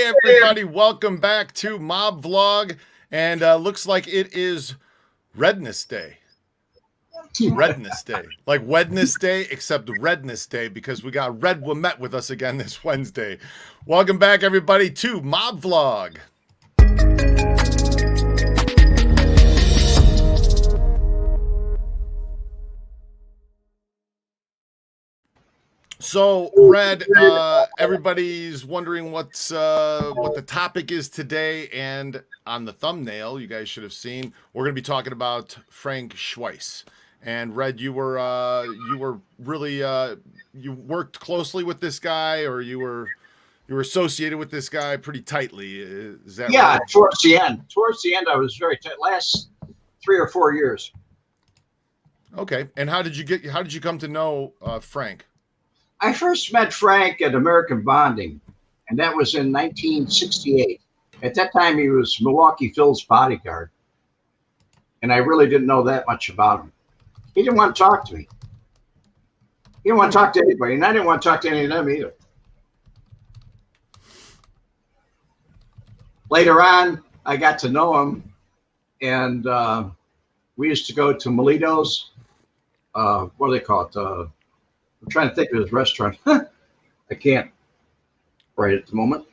Hey everybody, welcome back to MobVlog, and looks like it is Redness Day. Redness Day. Like Wednesday, except Redness Day, because we got Red Wemette with us again this Wednesday. Welcome back everybody to MobVlog. So, Red, everybody's wondering what the topic is today, and on the thumbnail, you guys should have seen, we're going to be talking about Frank Schweihs. And Red, you were really you worked closely with this guy, or you were associated with this guy pretty tightly. Is that right? Towards the end. Towards the end, I was very tight. Last 3 or 4 years. Okay. And how did you come to know Frank? I first met Frank at American Bonding, and that was in 1968. At that time, he was Milwaukee Phil's bodyguard, and I really didn't know that much about him. He didn't want to talk to me. He didn't want to talk to anybody, and I didn't want to talk to any of them either. Later on, I got to know him, and we used to go to Melito's. What do they call it? I'm trying to think of his restaurant. I can't right at the moment.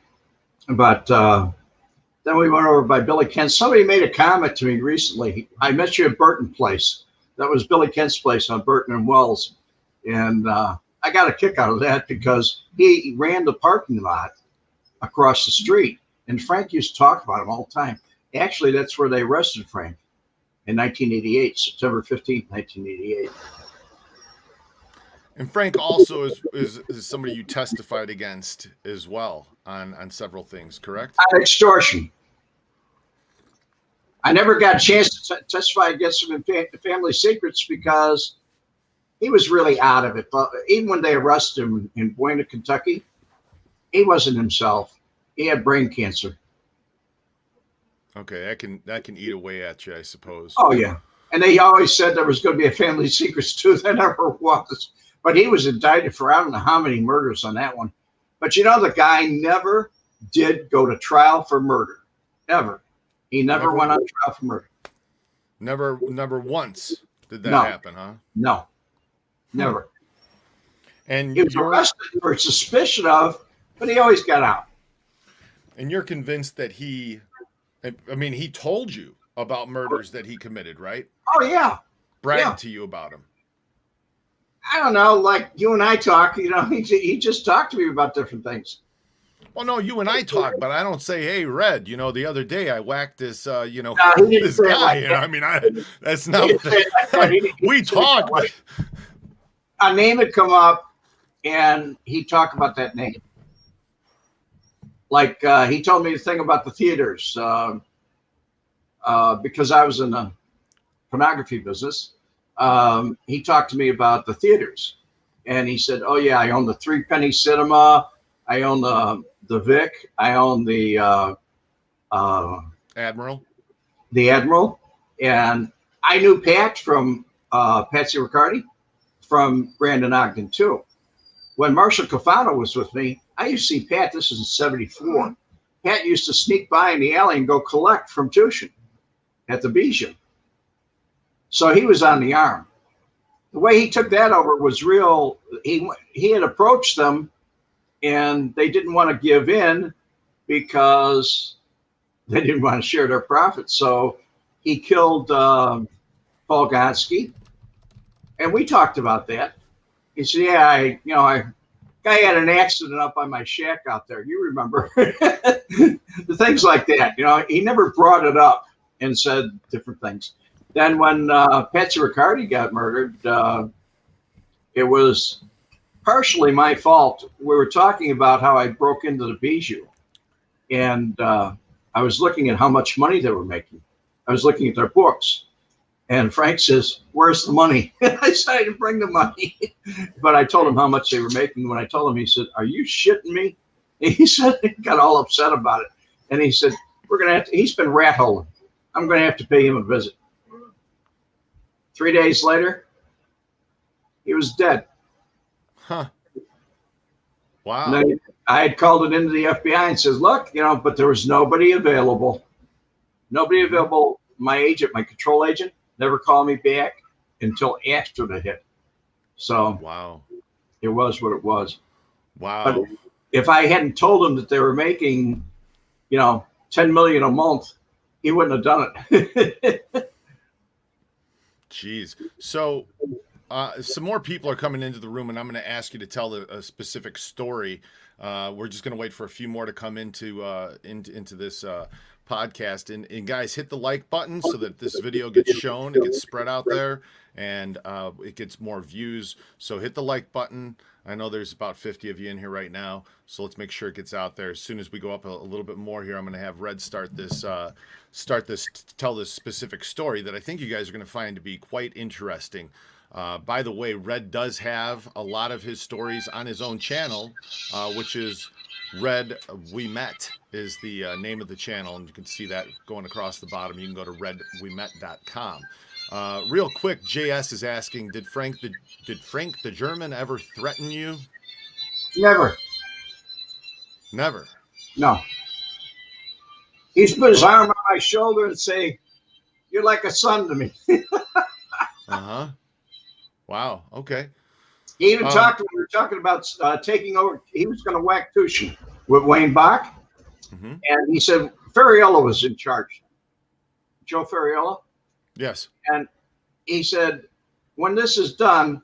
But then we went over by Billy Kent's. Somebody made a comment to me recently. I met you at Burton Place. That was Billy Kent's place on Burton and Wells. And I got a kick out of that because he ran the parking lot across the street. And Frank used to talk about him all the time. Actually, that's where they arrested Frank in 1988, September 15th, 1988. And Frank also is somebody you testified against as well on several things, correct? On extortion. I never got a chance to testify against him in family secrets because he was really out of it. But even when they arrested him in Buena, Kentucky, he wasn't himself. He had brain cancer. Okay, that can eat away at you, I suppose. Oh yeah, and they always said there was going to be a family secrets too. There never was. But he was indicted for I don't know how many murders on that one. But you know, the guy never did go to trial for murder. Ever. He never went on trial for murder. Never once did that happen, huh? No. Never. And he was arrested for suspicion of, but he always got out. And you're convinced that he told you about murders that he committed, right? Oh, yeah. Bragged to you about him. I don't know, like you and I talk, you know, he just talked to me about different things. Well, no, you and I talk, but I don't say, hey, Red, you know, the other day I whacked this, this guy. Like that's not, we talk. But a name had come up and he talked about that name. Like he told me the thing about the theaters because I was in the pornography business. He talked to me about the theaters, and he said, "Oh yeah, I own the 3 Penny Cinema, I own the Vic, I own the Admiral, and I knew Pat from Patsy Riccardi from Brandon Ogden too. When Marshall Cafano was with me, I used to see Pat. This is in '74. Pat used to sneak by in the alley and go collect from Tushin at the Bijou. So he was on the arm. The way he took that over was real. He had approached them, and they didn't want to give in because they didn't want to share their profits. So he killed Paul Gonski, and we talked about that. He said, "Yeah, guy had an accident up on my shack out there. You remember the things like that? You know, he never brought it up and said different things." Then when Patsy Riccardi got murdered, it was partially my fault. We were talking about how I broke into the Bijou, and I was looking at how much money they were making. I was looking at their books, and Frank says, "Where's the money?" I said, "I didn't bring the money," but I told him how much they were making. When I told him, he said, "Are you shitting me?" And he said, he got all upset about it, and he said, "We're gonna have to." He's been rat holing. I'm gonna have to pay him a visit. 3 days later, he was dead. Huh. Wow. And then I had called it into the FBI and says, look, but there was nobody available. Nobody available. My agent, my control agent, never called me back until after the hit. So Wow. it was what it was. Wow. But if I hadn't told him that they were making, 10 million a month, he wouldn't have done it. Jeez. So some more people are coming into the room, and I'm going to ask you to tell a specific story. We're just going to wait for a few more to come into this podcast. And guys, hit the like button so that this video gets shown, it gets spread out there, and it gets more views. So hit the like button. I know there's about 50 of you in here right now, so let's make sure it gets out there. As soon as we go up a little bit more here, I'm going to have Red tell this specific story that I think you guys are going to find to be quite interesting. By the way, Red does have a lot of his stories on his own channel, which is Red Wemette is the name of the channel, and you can see that going across the bottom. You can go to redwemette.com. Real quick, JS is asking, did Frank the German ever threaten you? Never. Never. No. He's put his arm on my shoulder and say, "You're like a son to me." Uh-huh. Wow. Okay. He even we were talking about taking over. He was going to whack Tushy with Wayne Bach. Mm-hmm. And he said, Ferriello was in charge. Joe Ferriello. Yes. And he said, when this is done,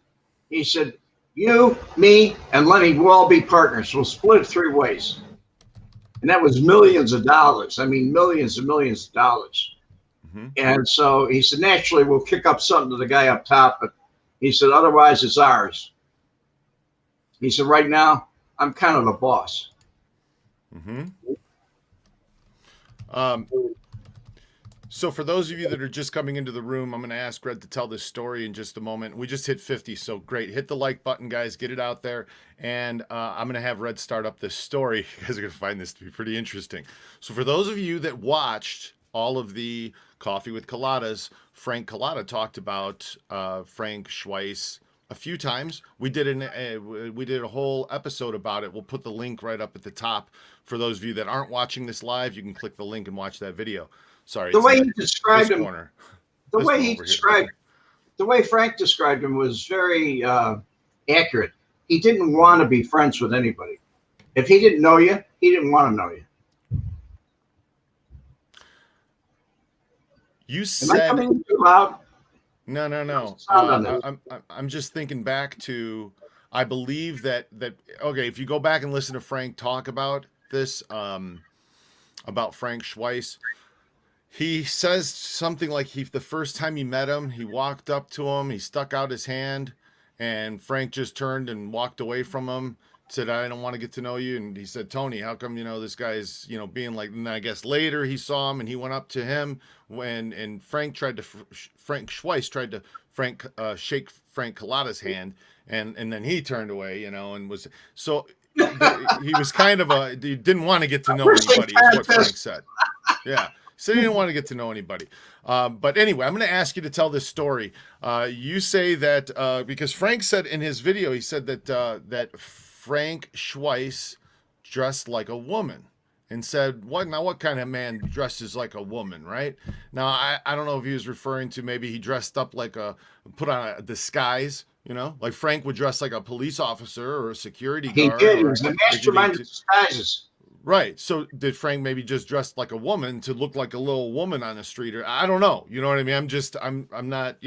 he said, you, me, and Lenny will all be partners. We'll split it 3 ways. And that was millions of dollars. I mean, millions and millions of dollars. Mm-hmm. And so he said, naturally, we'll kick up something to the guy up top. But he said, otherwise, it's ours. He said, right now, I'm kind of the boss. Mm-hmm. So for those of you that are just coming into the room, I'm going to ask Red to tell this story in just a moment. We just hit 50, so great. Hit the like button, guys. Get it out there. And I'm going to have Red start up this story. You guys are going to find this to be pretty interesting. So for those of you that watched all of the Coffee with Coladas, Frank Colada talked about Frank Schweihs a few times. We did a whole episode about it. We'll put the link right up at the top. For those of you that aren't watching this live, you can click the link and watch that video. Sorry. The way he described him, the way Frank described him was very accurate. He didn't want to be friends with anybody. If he didn't know you, he didn't want to know you. You said. Am I coming in too loud? No. I'm just thinking back to. I believe that okay. If you go back and listen to Frank talk about this, about Frank Schweihs. He says something like the first time he met him, he walked up to him, he stuck out his hand, and Frank just turned and walked away from him, said, I don't want to get to know you. And he said, Tony, how come, this guy's, being like, and I guess later he saw him and he went up to him and Frank Schweihs tried to shake Frank Colada's hand. And then he turned away, and was, so he was kind of he didn't want to get to know anybody, is what Frank said. Yeah. So he didn't want to get to know anybody. But anyway, I'm going to ask you to tell this story. You say that because Frank said in his video, he said that Frank Schweihs dressed like a woman and said, what kind of man dresses like a woman, right? Now, I don't know if he was referring to maybe he dressed up put on a disguise, like Frank would dress like a police officer or a security guard. He did. He was a mastermind of disguises. Right. So did Frank maybe just dress like a woman to look like a little woman on the street? Or I don't know. You know what I mean? I'm not,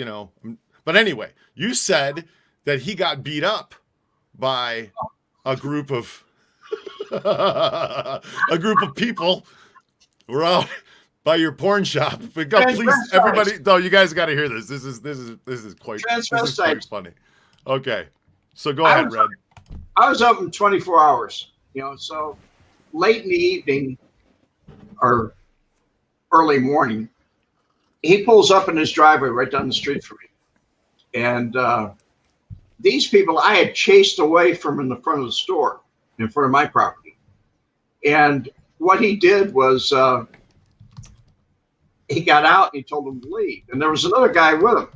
but anyway, you said that he got beat up by a group of people who were out by your porn shop. But go, please, everybody. No, you guys got to hear this. This is quite funny. Okay. So go ahead, Red. I was up in 24 hours, so late in the evening or early morning, he pulls up in his driveway right down the street from me. And these people I had chased away from in the front of the store, in front of my property. And what he did was he got out and he told them to leave. And there was another guy with him.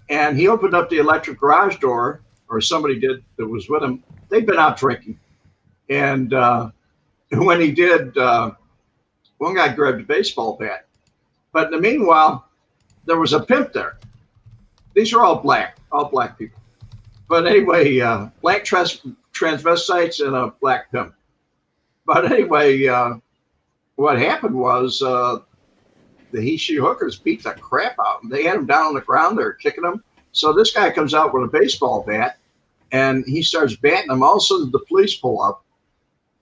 And he opened up the electric garage door, or somebody did that was with him. They'd been out drinking. And when he did, one guy grabbed a baseball bat. But in the meanwhile, there was a pimp there. These are all black people. But anyway, black transvestites and a black pimp. But anyway, what happened was the he-she hookers beat the crap out of him. They had him down on the ground. They were kicking him. So this guy comes out with a baseball bat, and he starts batting them. All of a sudden, the police pull up,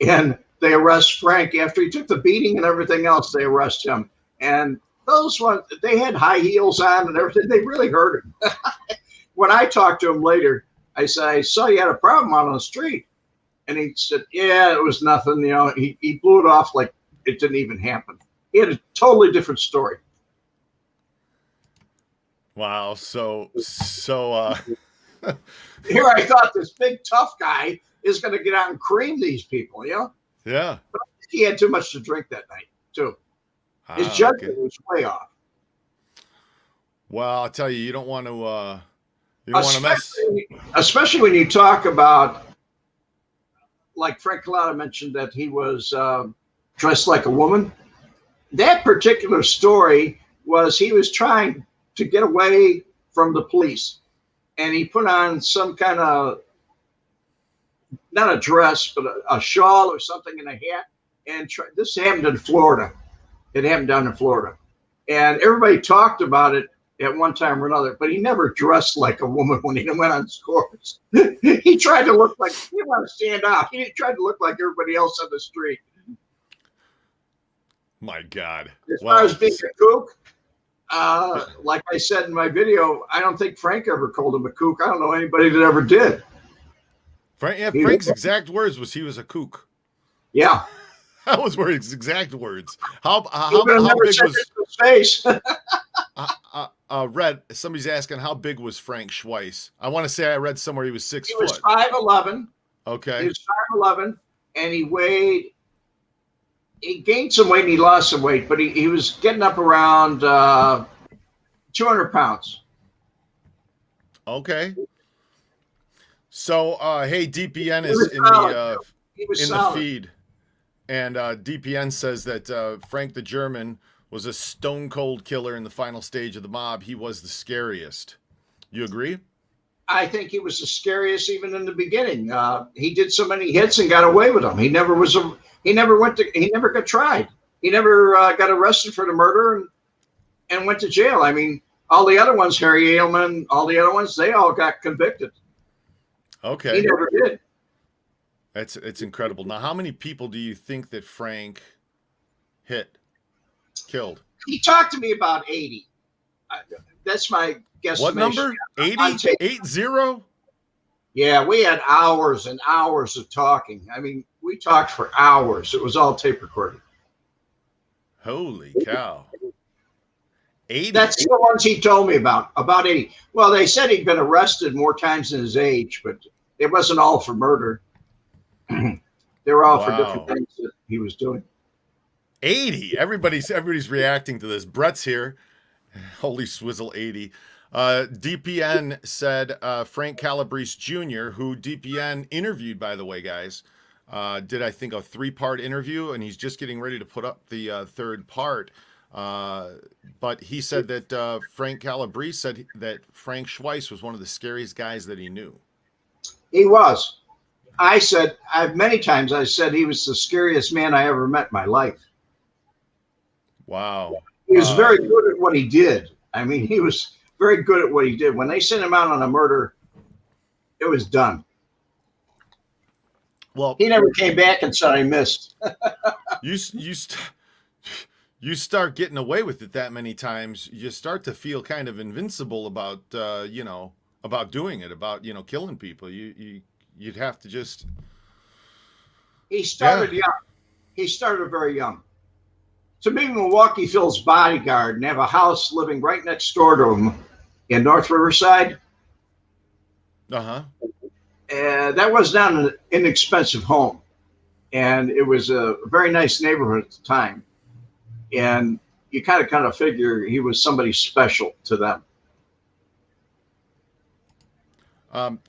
and they arrest Frank. After he took the beating and everything else, they arrest him. And those ones, they had high heels on and everything. They really hurt him. When I talked to him later, I said, I saw you had a problem out on the street. And he said, yeah, it was nothing. You know, he blew it off like it didn't even happen. He had a totally different story. Wow. So here I thought this big tough guy is going to get out and cream these people, you know? Yeah. But I think he had too much to drink that night, too. His judgment was way off. Well, I'll tell you, you don't want to mess. Especially when you talk about, like Frank Collada mentioned that he was dressed like a woman. That particular story was he was trying to get away from the police. And he put on some kind of, not a dress, but a shawl or something and a hat. And this happened in Florida. It happened down in Florida. And everybody talked about it at one time or another, but he never dressed like a woman when he went on scores. He tried to look like, he didn't want to stand out. He tried to look like everybody else on the street. My God. As far as being a kook, like I said in my video, I don't think Frank ever called him a kook. I don't know anybody that ever did. Frank's exact words was he was a kook. Yeah. That was his exact words. How big was his face? Red, somebody's asking how big was Frank Schweihs? I want to say I read somewhere he was 6 foot. He was 5'11". Okay. He was 5'11", and he gained some weight and he lost some weight, but he was getting up around 200 pounds. Okay. So, hey, DPN is in the feed. And DPN says that Frank the German was a stone cold killer in the final stage of the mob. He was the scariest. You agree? I think he was the scariest even in the beginning. He did so many hits and got away with them. He never got tried. He never got arrested for the murder and went to jail. I mean, all the other ones, Harry Ailman, all the other ones, they all got convicted. Okay. He never did. It's incredible. Now, how many people do you think that Frank killed? He talked to me about 80. That's my guesstimation. What number? 80? 80? Yeah, we had hours and hours of talking. I mean, we talked for hours. It was all tape recorded. Holy cow. 80? That's the ones he told me about 80. Well, they said he'd been arrested more times than his age, but it wasn't all for murder. They were all for different things that he was doing. 80. Everybody's reacting to this. Brett's here. Holy swizzle 80. DPN said Frank Calabrese Jr., who DPN interviewed, by the way, guys, did, I think, a 3-part interview, and he's just getting ready to put up the third part. But he said that Frank Calabrese said that Frank Schweihs was one of the scariest guys that he knew. He was. Many times I said he was the scariest man I ever met in my life. Wow. He was very good at what he did. I mean, he was very good at what he did. When they sent him out on a murder, it was done. Well, he never came back and said I missed. You start getting away with it that many times, you start to feel kind of invincible about about doing it, about killing people. You'd have to just. He started young. He started very young. To be Milwaukee Phil's bodyguard and have a house living right next door to him in North Riverside. That was not an inexpensive home. And it was a very nice neighborhood at the time. And you kind of figure he was somebody special to them.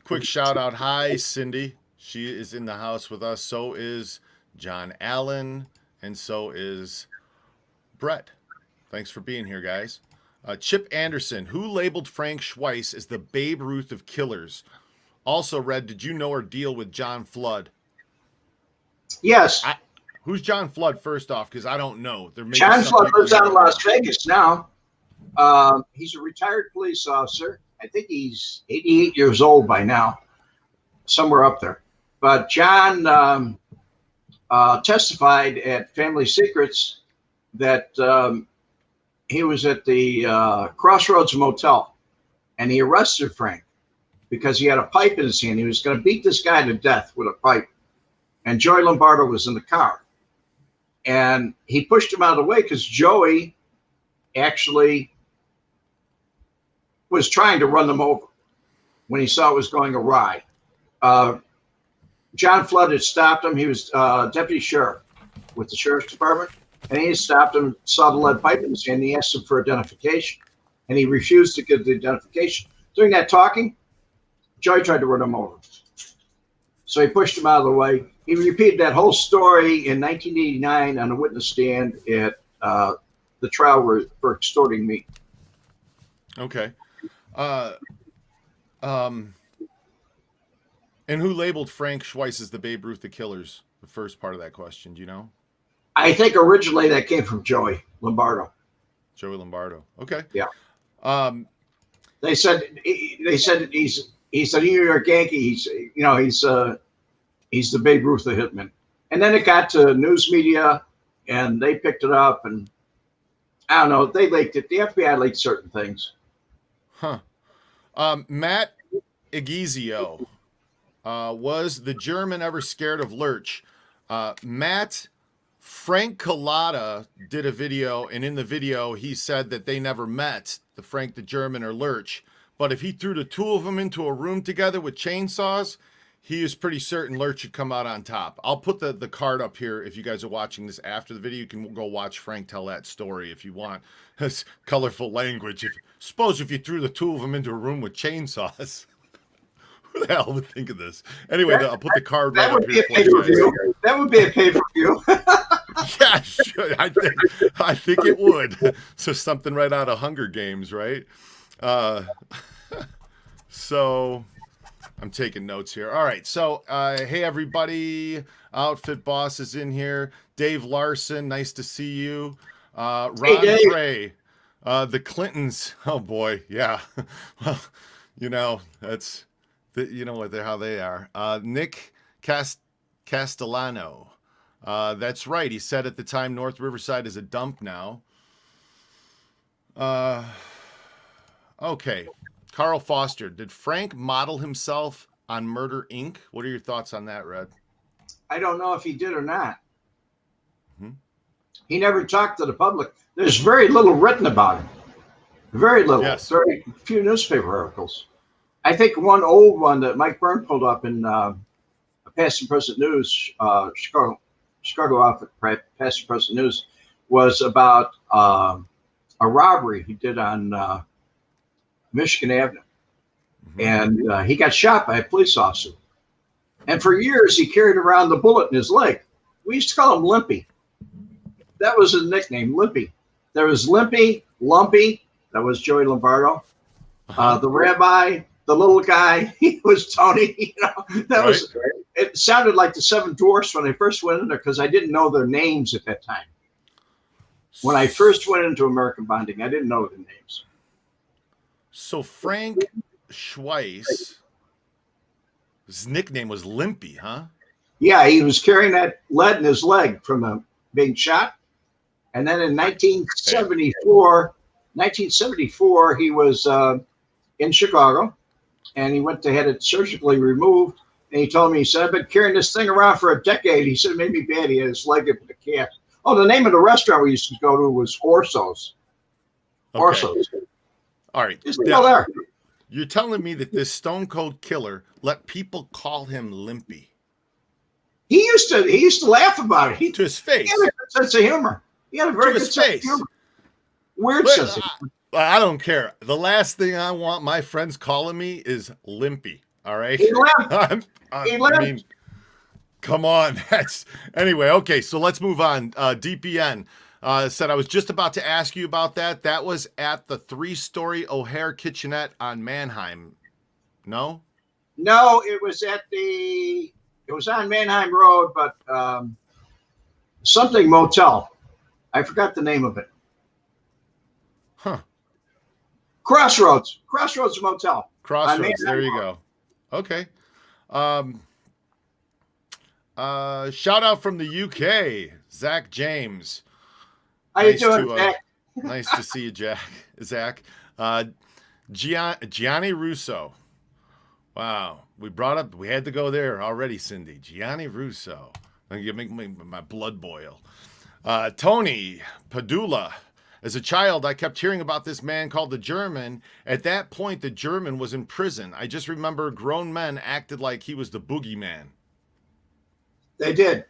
Quick shout out. Hi, Cindy. She is in the house with us. So is John Allen, and so is Brett. Thanks for being here, guys. Chip Anderson, who labeled Frank Schweihs as the Babe Ruth of killers? Also, Red, did you know or deal with John Flood? Yes. Who's John Flood, first off? Because I don't know. John Flood lives out in Las Vegas now. He's a retired police officer. I think he's 88 years old by now, somewhere up there. But John testified at Family Secrets that he was at the Crossroads Motel, and he arrested Frank because he had a pipe in his hand. He was going to beat this guy to death with a pipe. And Joey Lombardo was in the car. And he pushed him out of the way because Joey actually was trying to run them over when he saw it was going awry. John Flood had stopped him. He was deputy sheriff with the sheriff's department. And he stopped him, saw the lead pipe in his hand. He asked him for identification. And he refused to give the identification. During that talking, Joey tried to run him over. So he pushed him out of the way. He repeated that whole story in 1989 on a witness stand at the trial for extorting me. Okay. And who labeled Frank Schweihs as the Babe Ruth of killers? The first part of that question, do you know? I think originally that came from Joey Lombardo. Joey Lombardo. Okay. Yeah. They said he's a New York Yankee. He's the Babe Ruth of hitmen. And then it got to news media, and they picked it up, and I don't know. They leaked it. The FBI leaked certain things. Huh. Matt Egizio. Was the German ever scared of Lurch? Matt, Frank Collada did a video, and in the video, he said that they never met, the Frank the German or Lurch. But if he threw the two of them into a room together with chainsaws, he is pretty certain Lurch should come out on top. I'll put the card up here if you guys are watching this after the video. You can go watch Frank tell that story if you want. It's colorful language. Suppose if you threw the two of them into a room with chainsaws. Who the hell would think of this? Anyway, I'll put the card right up here for you. That would be a pay-per-view. Yeah, sure. I think it would. So something right out of Hunger Games, right? So I'm taking notes here. All right. So, hey, everybody. Outfit Boss is in here. Dave Larson, nice to see you. Ron Frey, the Clintons. Oh, boy. Yeah. Well, that's, how they are. Nick Castellano. That's right. He said at the time North Riverside is a dump now. Okay. Carl Foster, did Frank model himself on Murder, Inc.? What are your thoughts on that, Red? I don't know if he did or not. Mm-hmm. He never talked to the public. There's very little written about him. Very little. Yes. Very few newspaper articles. I think one old one that Mike Byrne pulled up in Past and Present News, Chicago outfit, Past and Present News, was about a robbery he did on Michigan Avenue. Mm-hmm. And he got shot by a police officer. And for years, he carried around the bullet in his leg. We used to call him Limpy. That was his nickname, Limpy. There was Limpy, Lumpy. That was Joey Lombardo. The rabbi, the little guy, he was Tony. That was. It sounded like the Seven Dwarfs when I first went in there because I didn't know their names at that time. When I first went into American Bonding, I didn't know their names. So Frank Schweihs, his nickname was Limpy, huh? Yeah, he was carrying that lead in his leg from being shot. And then in 1974, he was in Chicago, and he went to have it surgically removed. And he told me, he said, I've been carrying this thing around for a decade. He said, it made me bad. He had his leg up in a cast. Oh, the name of the restaurant we used to go to was Orso's. Okay. Orso's. All right. It's still there. You're telling me that this stone cold killer let people call him Limpy? He used to laugh about it. To his face. He had a good sense of humor. He had a very good sense of humor. Weird sense of humor. I don't care. The last thing I want my friends calling me is Limpy. All right. He laughed. Come on. That's anyway. Okay, so let's move on. DPN said I was just about to ask you about that. That was at the 3-story O'Hare Kitchenette on Mannheim. No. No, it was on Mannheim Road, but something motel. I forgot the name of it. Huh. Crossroads Motel. Crossroads. There you go. Okay. Shout out from the UK, Zach James. How you doing, Zach? Nice to see you, Zach. Gianni Russo. Wow, we had to go there already, Cindy. Gianni Russo. You make my blood boil. Tony Padula. As a child, I kept hearing about this man called the German. At that point, the German was in prison. I just remember grown men acted like he was the boogeyman. They did.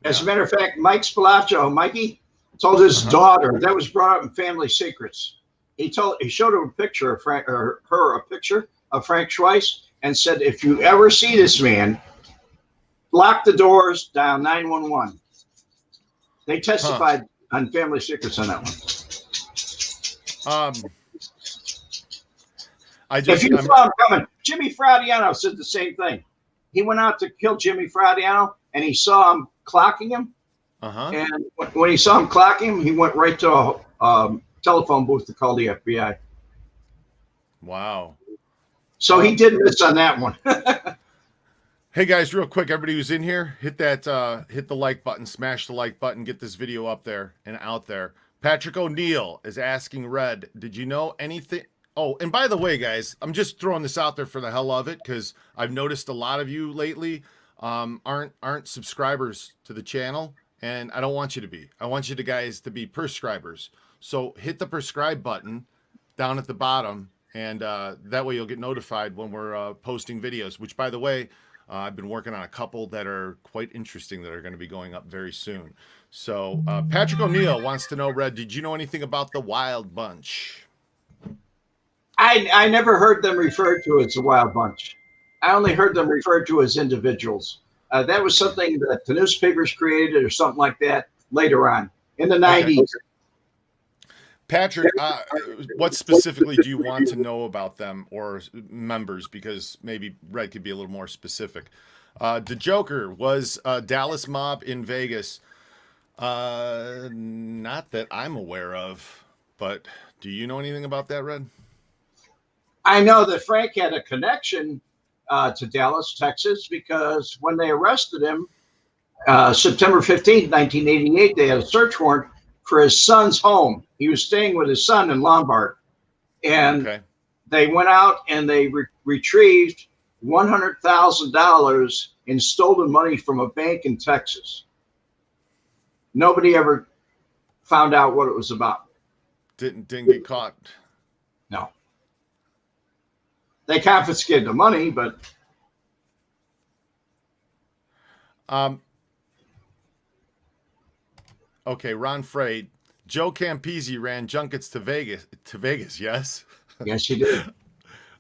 As a matter of fact, Mike Spilotro, Mikey, told his daughter, that was brought up in Family Secrets. He showed her a picture of Frank Schweihs and said, if you ever see this man, lock the doors, dial 911. They testified on Family Secrets on that one. If you saw him coming, Jimmy Fradiano said the same thing. He went out to kill Jimmy Fradiano, and he saw him clocking him. And when he saw him clocking him, he went right to a telephone booth to call the FBI. Wow. So he did miss on that one. Hey guys, real quick, everybody who's in here, hit the like button, smash the like button, get this video up there and out there. Patrick O'Neill is asking Red, did you know anything? Oh, and by the way, guys, I'm just throwing this out there for the hell of it because I've noticed a lot of you lately aren't subscribers to the channel, and I don't want you to be. I want you guys to be prescribers. So hit the prescribe button down at the bottom, and that way you'll get notified when we're posting videos, which, by the way, I've been working on a couple that are quite interesting that are going to be going up very soon. So Patrick O'Neill wants to know, Red, did you know anything about the Wild Bunch? I never heard them referred to as the Wild Bunch. I only heard them referred to as individuals. That was something that the newspapers created or something like that later on in the 90s. Patrick, what specifically do you want to know about them or members? Because maybe Red could be a little more specific. The Joker was Dallas Mob in Vegas. Not that I'm aware of, but do you know anything about that, Red? I know that Frank had a connection to Dallas, Texas, because when they arrested him, September 15th, 1988, they had a search warrant for his son's home. He was staying with his son in Lombard. And they went out and they retrieved $100,000 in stolen money from a bank in Texas. Nobody ever found out what it was about. Didn't get caught. No. They confiscated the money, but okay, Ron Frey, Joe Campisi ran junkets to Vegas, yes? Yes, he did.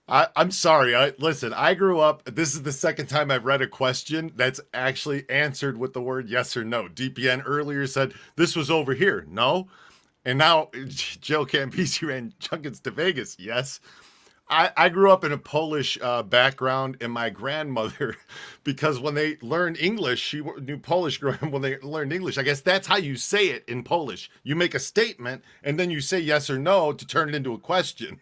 I'm sorry. Listen, I grew up, this is the second time I've read a question that's actually answered with the word yes or no. DPN earlier said this was over here. No. And now Joe Campisi ran junkets to Vegas. Yes. I grew up in a Polish background, and my grandmother, because when they learned English, she knew Polish growing up. When they learned English, I guess that's how you say it in Polish. You make a statement, and then you say yes or no to turn it into a question.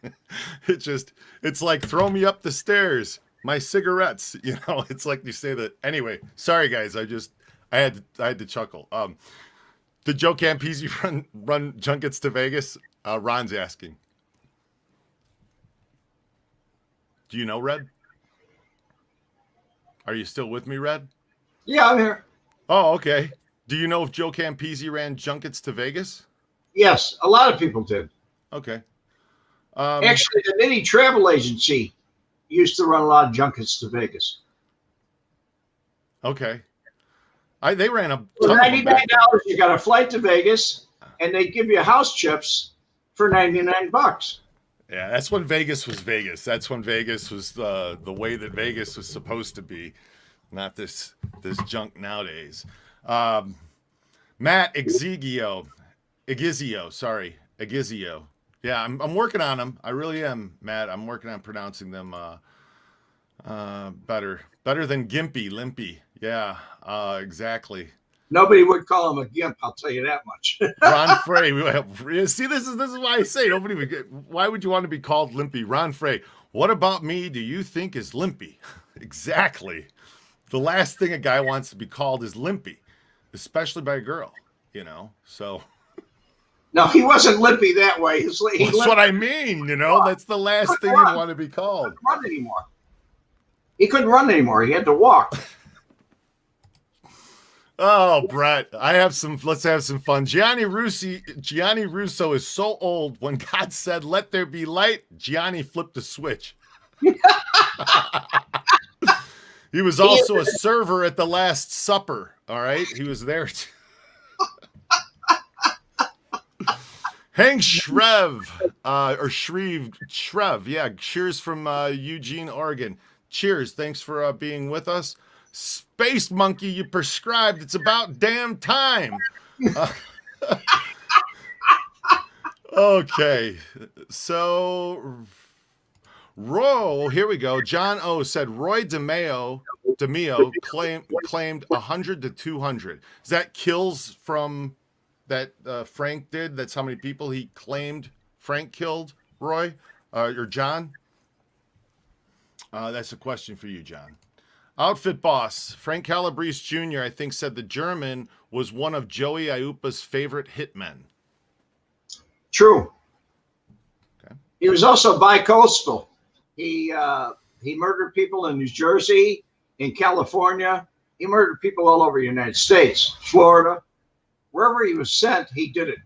It's like, throw me up the stairs, my cigarettes. You know, it's like you say that. Anyway, sorry guys, I had to chuckle. Did Joe Campisi run junkets to Vegas? Ron's asking. Do you know, Red? Are you still with me, Red? Yeah, I'm here. Oh, okay. Do you know if Joe Campisi ran junkets to Vegas? Yes, a lot of people did. Okay. Actually, the Nitty Travel Agency used to run a lot of junkets to Vegas. Okay. They ran a for $99, you got a flight to Vegas, and they give you house chips for $99. Yeah, that's when Vegas was Vegas. That's when Vegas was the way that Vegas was supposed to be. Not this junk nowadays. Matt Egizio, sorry, Egizio. Yeah, I'm working on them. I really am, Matt. I'm working on pronouncing them better than Gimpy, Limpy. Yeah, exactly. Nobody would call him a gimp. I'll tell you that much. Ron Frey. See, this is why I say nobody would get. Why would you want to be called Limpy? Ron Frey. What about me do you think is Limpy? Exactly. The last thing a guy wants to be called is Limpy, especially by a girl. You know, so. No, he wasn't limpy that way. That's what I mean. You know, that's the last thing you'd want to be called. He couldn't run anymore. He had to walk. Oh, Brett, let's have some fun. Gianni Russo is so old. When God said, "Let there be light," Gianni flipped the switch. He was also a server at the Last Supper. All right. He was there. Hank Shrev, Shrev. Yeah. Cheers from Eugene, Oregon. Cheers. Thanks for being with us. Space Monkey, you prescribed. It's about damn time. Okay. So, here we go. John O said Roy DeMeo claimed 100 to 200. Is that kills from that Frank did? That's how many people he claimed Frank killed, Roy? Or John? That's a question for you, John. Outfit Boss, Frank Calabrese Jr., I think, said the German was one of Joey Aiuppa's favorite hitmen. True. Okay. He was also bi-coastal. He murdered people in New Jersey, in California. He murdered people all over the United States, Florida. Wherever he was sent, he did it.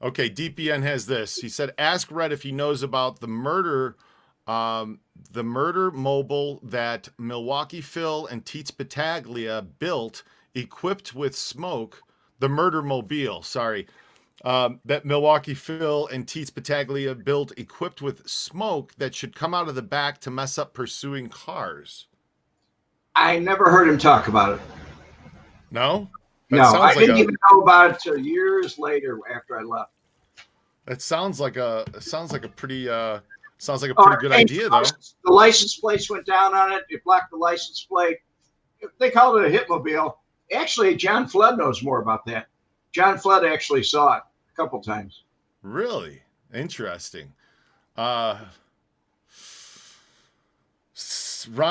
Okay, DPN has this. He said, ask Red if he knows about the murder mobile that Milwaukee Phil and Teets Battaglia built, equipped with smoke. The murder mobile, sorry, that Milwaukee Phil and Teets Battaglia built, equipped with smoke that should come out of the back to mess up pursuing cars. I never heard him talk about it. No? I didn't even know about it till years later after I left. That sounds like a pretty good idea, though. The license plates went down on it. It blocked the license plate. They called it a hitmobile. Actually, John Flood knows more about that. John Flood actually saw it a couple times. Really? Interesting. Ron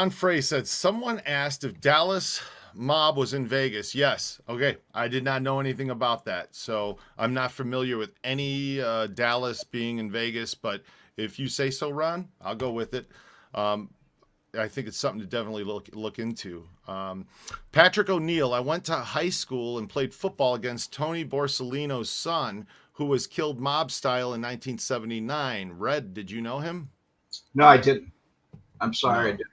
Frey said, someone asked if Dallas Mob was in Vegas. Yes. Okay. I did not know anything about that. So I'm not familiar with any Dallas being in Vegas, but if you say so, Ron, I'll go with it. I think it's something to definitely look into. Patrick O'Neill, I went to high school and played football against Tony Borsellino's son, who was killed mob style in 1979. Red, did you know him? No, I didn't. I'm sorry, I didn't.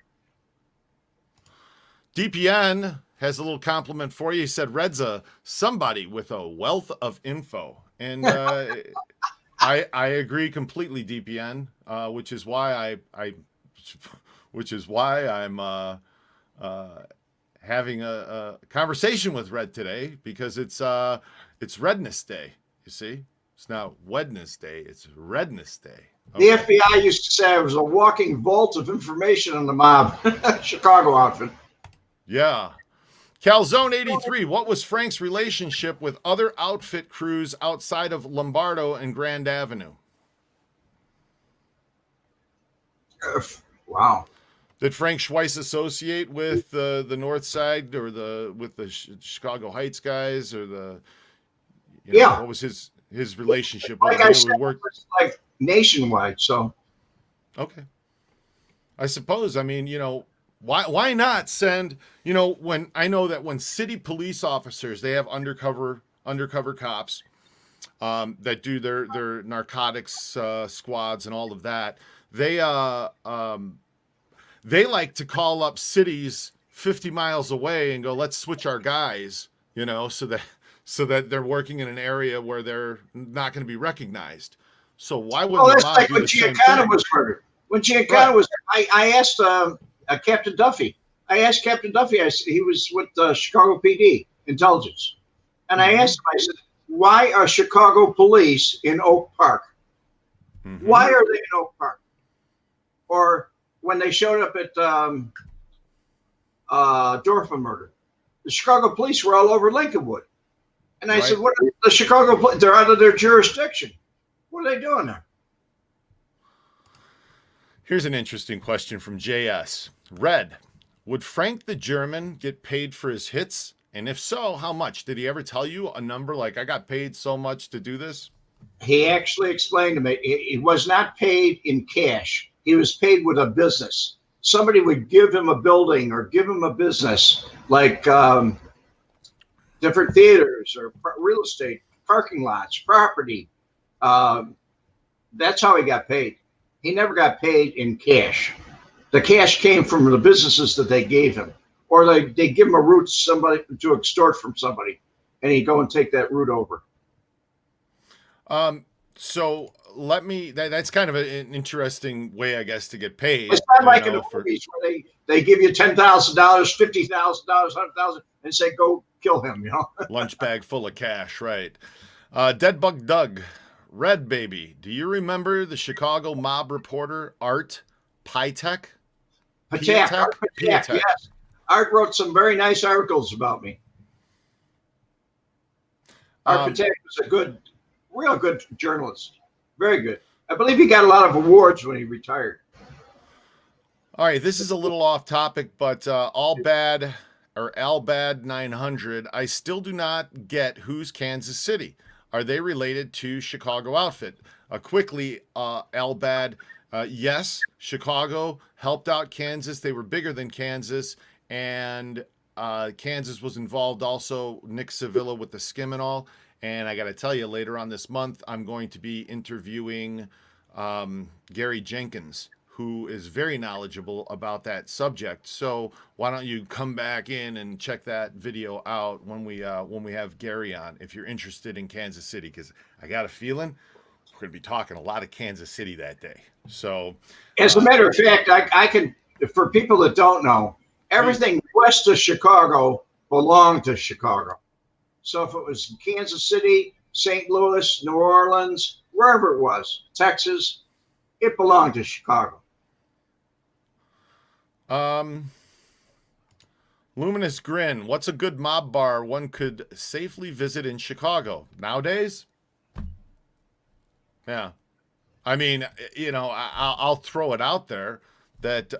DPN has a little compliment for you. He said, Red's somebody with a wealth of info. And I agree completely, DPN, which is why I'm having a conversation with Red today, because it's Redness Day. You see, it's not Wednesday, it's Redness Day. Okay. The FBI used to say I was a walking vault of information on the mob. Chicago outfit. Yeah. Calzone 83, what was Frank's relationship with other outfit crews outside of Lombardo and Grand Avenue? Wow. Did Frank Schweihs associate with the North Side or with the Chicago Heights guys, or what was his relationship with them? I said, it was like nationwide, so. Okay. I suppose, I mean, why not send, when I know that when city police officers, they have undercover cops that do their narcotics squads and all of that, they like to call up cities 50 miles away and go, let's switch our guys, so that they're working in an area where they're not going to be recognized. So why wouldn't that's like when Giancana was murdered. When Giancana was, I asked Captain Duffy. I asked Captain Duffy. He was with Chicago PD intelligence, and I asked him. I said, "Why are Chicago police in Oak Park? Why are they in Oak Park?" Or when they showed up at Dorfa murder, the Chicago police were all over Lincolnwood, and I said, "What are the Chicago police? They're out of their jurisdiction. What are they doing there?" Here's an interesting question from JS. Red, would Frank the German get paid for his hits? And if so, how much? Did he ever tell you a number like, I got paid so much to do this? He actually explained to me he was not paid in cash. He was paid with a business. Somebody would give him a building or give him a business, like different theaters or real estate, parking lots, property. That's how he got paid. He never got paid in cash. The cash came from the businesses that they gave him, or they give him a route to extort from somebody, and he'd go and take that route over. So that's kind of an interesting way, I guess, to get paid. It's not like in the movies where they give you $10,000, $50,000, $100,000, and say, go kill him, Lunch bag full of cash, right. Deadbug Doug, Red Baby, do you remember the Chicago mob reporter, Art Piatek? Piatek, yes. Art wrote some very nice articles about me. Art Piatek was a real good journalist. Very good. I believe he got a lot of awards when he retired. All right, this is a little off topic, but Albad 900, I still do not get who's Kansas City. Are they related to Chicago outfit? Quickly, Albad, yes, Chicago helped out Kansas. They were bigger than Kansas, and Kansas was involved also, Nick Sevilla with the skim and all. And I got to tell you, later on this month, I'm going to be interviewing Gary Jenkins, who is very knowledgeable about that subject. So why don't you come back in and check that video out when we have Gary on, if you're interested in Kansas City, because I got a feeling we're going to be talking a lot of Kansas City that day. So, as a matter of fact, I can, for people that don't know, everything west of Chicago belonged to Chicago. So if it was Kansas City, St. Louis, New Orleans, wherever it was, Texas, it belonged to Chicago. Luminous Grin, what's a good mob bar one could safely visit in Chicago nowadays? Yeah. I mean, I'll throw it out there that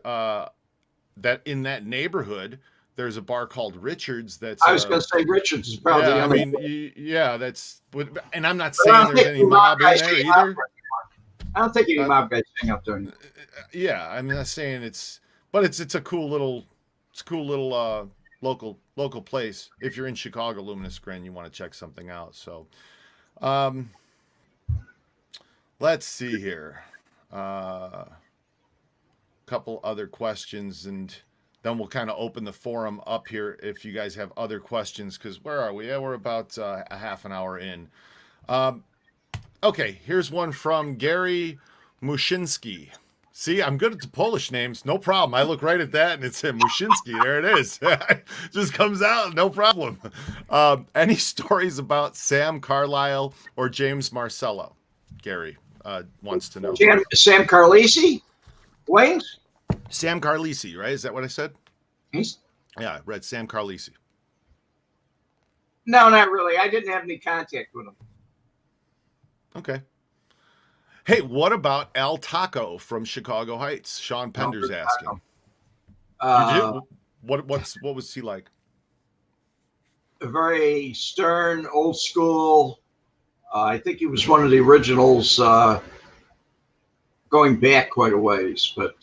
in that neighborhood, there's a bar called Richard's. I was going to say Richard's is probably the only. I mean, that's. And I'm not saying there's any mob in there either. I don't think any mob guys hang up there. Yeah, I'm not saying it's a cool little, local place. If you're in Chicago, Luminous Grin, you want to check something out. So, let's see here. Couple other questions and. Then we'll kind of open the forum up here if you guys have other questions, because where are we? Yeah, we're about a half an hour in. Okay, here's one from Gary Mushinski. See, I'm good at the Polish names. No problem. I look right at that, and it's him, Mushinski. There it is. Just comes out, no problem. Any stories about Sam Carlisle or James Marcello? Gary wants to know. Sam Carlisi? Wings? Sam Carlisi, right? Is that what I said? Yeah, I read Sam Carlisi. No, not really. I didn't have any contact with him. Okay. Hey, what about Al Taco from Chicago Heights? Sean Pender's asking. You did? What was he like? A very stern, old school. I think he was one of the originals, going back quite a ways, but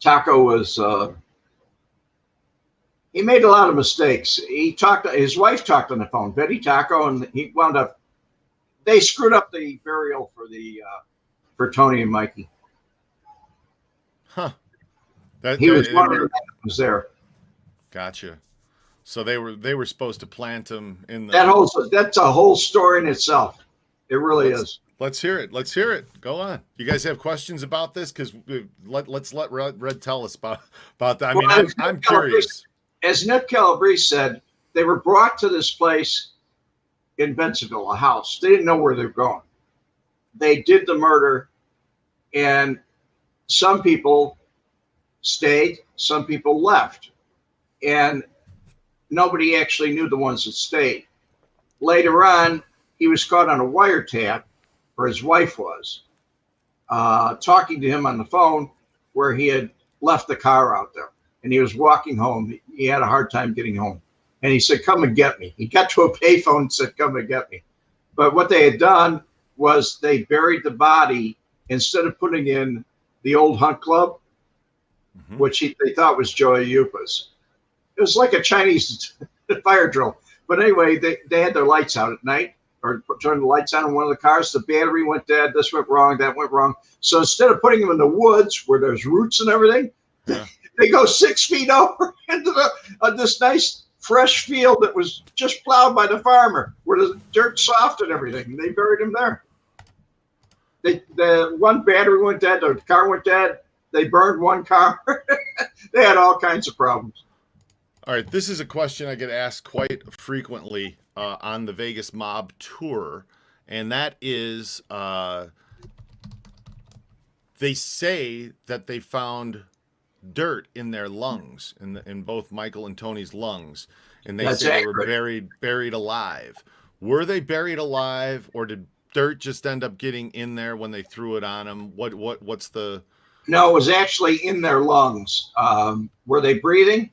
Taco was, he made a lot of mistakes. His wife talked on the phone, Betty Taco, and he wound up, they screwed up the burial for Tony and Mikey. Huh. He was one of them that was there. Gotcha. So they were supposed to plant him in the. That's a whole story in itself. It really is. Let's hear it. Let's hear it. Go on. You guys have questions about this? Because let's let Red tell us about that. I mean, I'm curious. As Nick Calabrese said, they were brought to this place in Bentonville, a house. They didn't know where they were going. They did the murder, and some people stayed, some people left, and nobody actually knew the ones that stayed. Later on, he was caught on a wiretap, or his wife was, talking to him on the phone where he had left the car out there, and he was walking home. He had a hard time getting home, and he said, "Come and get me." He got to a payphone and said, "Come and get me." But what they had done was they buried the body instead of putting in the old hunt club, which they thought was Joe Aiuppa's. It was like a Chinese fire drill. But anyway, they had their lights out at night, or turned the lights on in one of the cars. The battery went dead. This went wrong. That went wrong. So instead of putting them in the woods where there's roots and everything, they go 6 feet over into this nice fresh field that was just plowed by the farmer, where the dirt's soft and everything. They buried him there. The one battery went dead. The car went dead. They burned one car. They had all kinds of problems. All right, this is a question I get asked quite frequently on the Vegas Mob Tour, and that is, they say that they found dirt in their lungs, in both Michael and Tony's lungs, and they say they were buried alive. Were they buried alive, or did dirt just end up getting in there when they threw it on them? What's the? No, it was actually in their lungs. Were they breathing?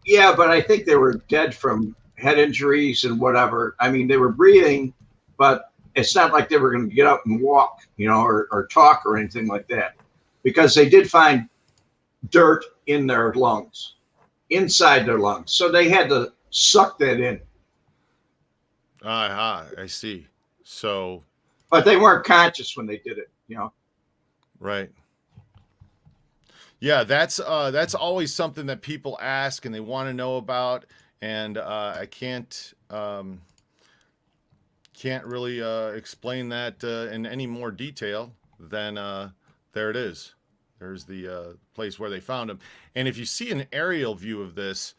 Yeah, but I think they were dead from head injuries and whatever. I mean, they were breathing, but it's not like they were going to get up and walk, or talk or anything like that, because they did find dirt in their lungs, inside their lungs. So they had to suck that in. I see. So, but they weren't conscious when they did it, Right. Yeah, that's always something that people ask and they want to know about, and I can't really explain that in any more detail than there it is. There's the place where they found him, and if you see an aerial view of this,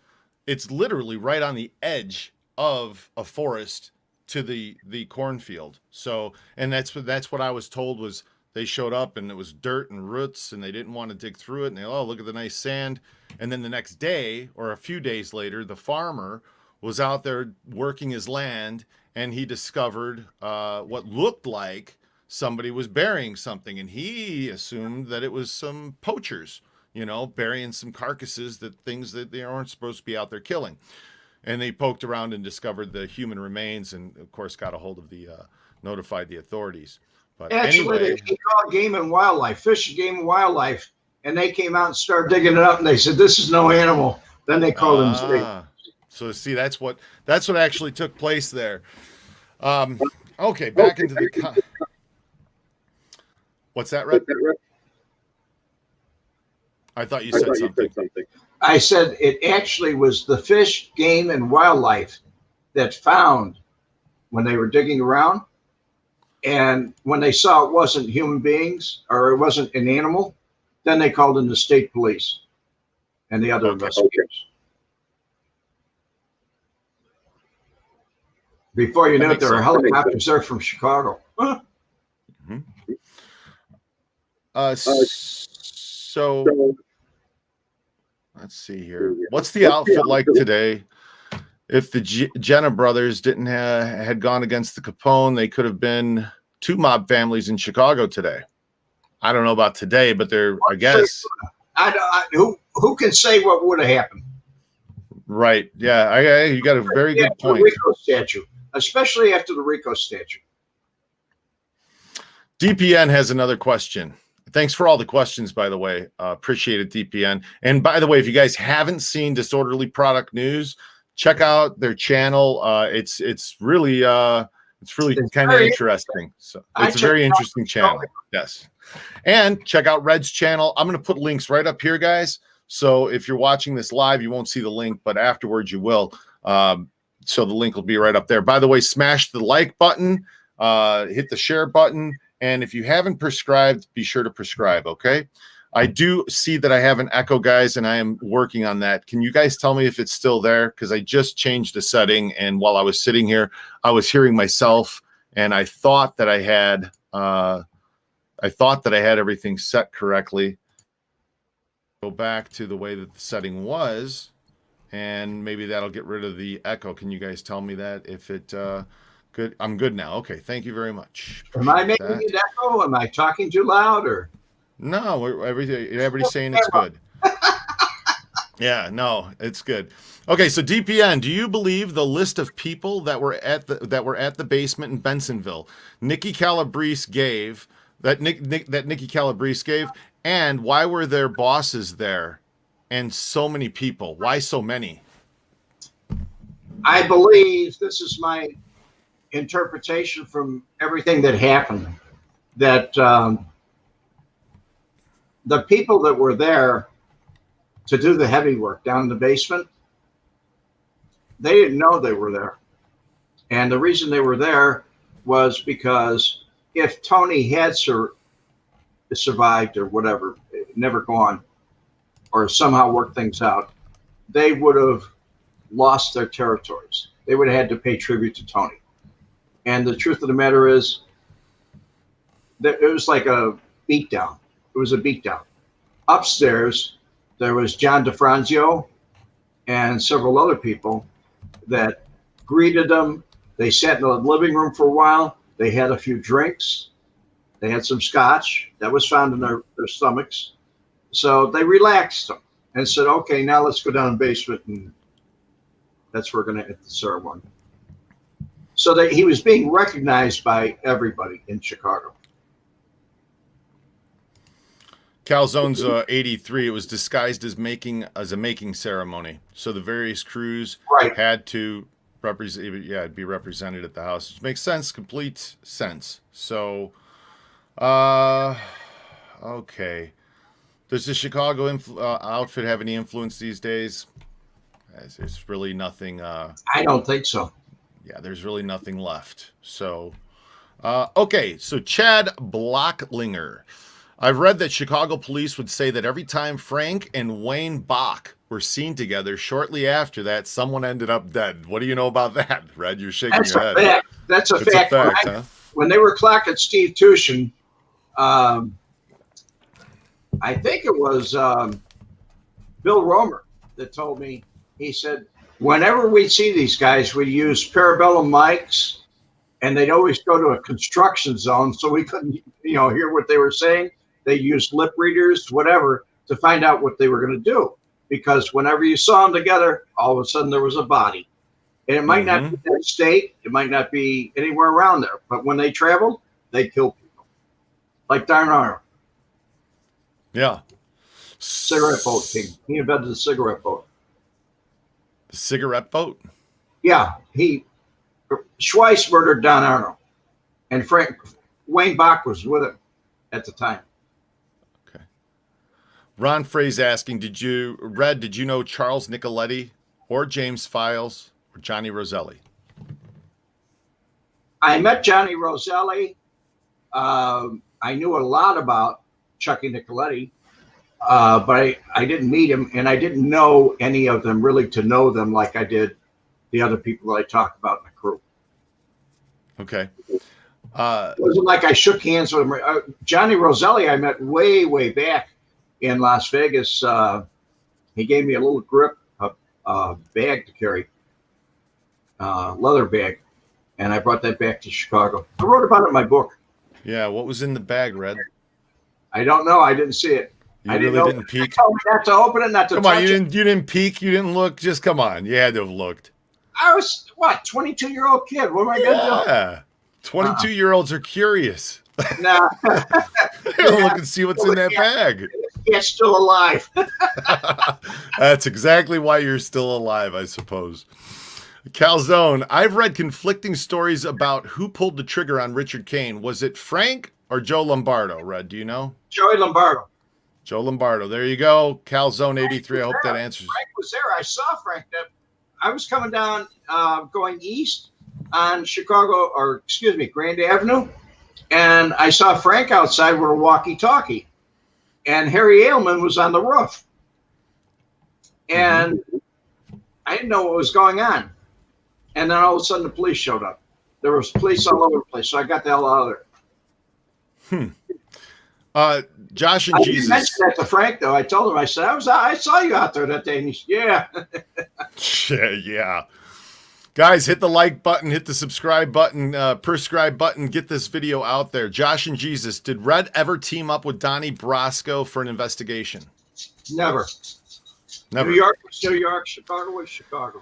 it's literally right on the edge of a forest to the cornfield. So, and that's what I was told was. They showed up and it was dirt and roots and they didn't want to dig through it. And look at the nice sand. And then the next day or a few days later, the farmer was out there working his land and he discovered what looked like somebody was burying something. And he assumed that it was some poachers, burying some carcasses, things that they aren't supposed to be out there killing. And they poked around and discovered the human remains and, of course, got a hold of notified the authorities. But actually, anyway, they called Game and Wildlife, Fish and Game and Wildlife, and they came out and started digging it up, and they said, "This is no animal." Then they called them state. So see, that's what actually took place there. Okay, back into the. What's that, Red? I thought you said something. I said it actually was the Fish, Game, and Wildlife that found when they were digging around. And when they saw it wasn't human beings or it wasn't an animal, then they called in the state police and the other investigators. Before you know it, there were helicopters there from Chicago. So let's see here. What's the outfit like today? If the Jenna brothers had gone against the Capone, they could have been 2 mob families in Chicago today. I don't know about today, but I guess. Who can say what would have happened? Right. Yeah. You got a very good point. The Rico statue, especially after the Rico statue. DPN has another question. Thanks for all the questions, by the way. Appreciate it, DPN. And by the way, if you guys haven't seen Disorderly Product News, check out their channel. It's really kind of interesting. So it's a very interesting channel. Yes. And check out Red's channel. I'm going to put links right up here, guys. So if you're watching this live, you won't see the link, but afterwards you will. So the link will be right up there. By the way, smash the like button. hit the share button. And if you haven't prescribed, be sure to prescribe, okay? I do see that I have an echo, guys, and I am working on that. Can you guys tell me if it's still there? Because I just changed the setting, and while I was sitting here, I was hearing myself, and I thought that I had everything set correctly. Go back to the way that the setting was, and maybe that'll get rid of the echo. Can you guys tell me that if it good? I'm good now. Okay, thank you very much. Am I making it echo? Am I talking too loud or? No, everybody's saying it's good. Yeah, no, it's good. Okay, so DPN, do you believe the list of people that were at the basement in Bensonville, Nikki Calabrese gave, and why were their bosses there and so many people? Why so many? I believe, this is my interpretation from everything that happened, that the people that were there to do the heavy work down in the basement, they didn't know they were there. And the reason they were there was because if Tony had survived or whatever, never gone, or somehow worked things out, they would have lost their territories. They would have had to pay tribute to Tony. And the truth of the matter is that it was like a beatdown. It was a beatdown. Upstairs, there was John DeFranzio and several other people that greeted them. They sat in the living room for a while. They had a few drinks. They had some scotch that was found in their stomachs. So they relaxed them and said, okay, now let's go down in the basement, and that's where we're going to hit the ceremony. So that he was being recognized by everybody in Chicago. Calzone's 83. It was disguised as a making ceremony. So the various crews had to be represented at the house, which makes sense, complete sense. So, okay. Does the Chicago outfit have any influence these days? It's really nothing. I don't think so. Yeah, there's really nothing left. So, okay. So Chad Blocklinger. I've read that Chicago police would say that every time Frank and Wayne Bach were seen together, shortly after that, someone ended up dead. What do you know about that, Red? You're shaking your head. Fact. That's a fact. Huh? When they were clocking Steve Tushin, I think it was Bill Romer that told me, he said, whenever we see these guys, we use parabellum mics, and they'd always go to a construction zone, so we couldn't, hear what they were saying. They used lip readers, whatever, to find out what they were going to do. Because whenever you saw them together, all of a sudden there was a body. And it might not be that state. It might not be anywhere around there. But when they traveled, they killed people. Like Darn Arnold. Yeah. Cigarette boat king. He invented the cigarette boat. The cigarette boat? Yeah. Schweihs murdered Don Arnold. And Wayne Bach was with him at the time. Okay. Ron Frey's asking, did you know Charles Nicoletti or James Files or Johnny Roselli? I met Johnny Roselli. I knew a lot about Chucky Nicoletti, but I didn't meet him, and I didn't know any of them really to know them like I did the other people that I talked about in the crew. Okay. It wasn't like I shook hands with him. Johnny Roselli I met way, way back in Las Vegas. He gave me a little grip, a bag to carry, leather bag, and I brought that back to Chicago. I wrote about it in my book. Yeah, what was in the bag, Red? I don't know. I didn't see it. You didn't peek? They told me not to open it, not to touch it. You didn't peek? You didn't look? Just come on. You had to have looked. I was, 22-year-old kid. What am I going to do? Yeah. 22-year-olds are curious. Nah. They'll look and see what's in that bag. It's still alive. That's exactly why you're still alive, I suppose. Calzone, I've read conflicting stories about who pulled the trigger on Richard Kane. Was it Frank or Joe Lombardo, Red? Do you know? Joey Lombardo. Joe Lombardo. There you go. Calzone 83. I hope that answers. Frank was there. I saw Frank. I was coming down, going east, on Chicago, or excuse me, Grand Avenue, and I saw Frank outside with a walkie-talkie, and Harry Ailman was on the roof, and I didn't know what was going on. And then all of a sudden, the police showed up. There was police all over the place, so I got the hell out of there. Josh and I Jesus. didn't mention that to Frank, though. I told him, I said, I saw you out there that day. And he said, yeah. Yeah. Guys, hit the like button, hit the subscribe button, prescribe button, get this video out there. Josh and Jesus, did Red ever team up with Donnie Brasco for an investigation? Never. Never. New York was New York, Chicago was Chicago.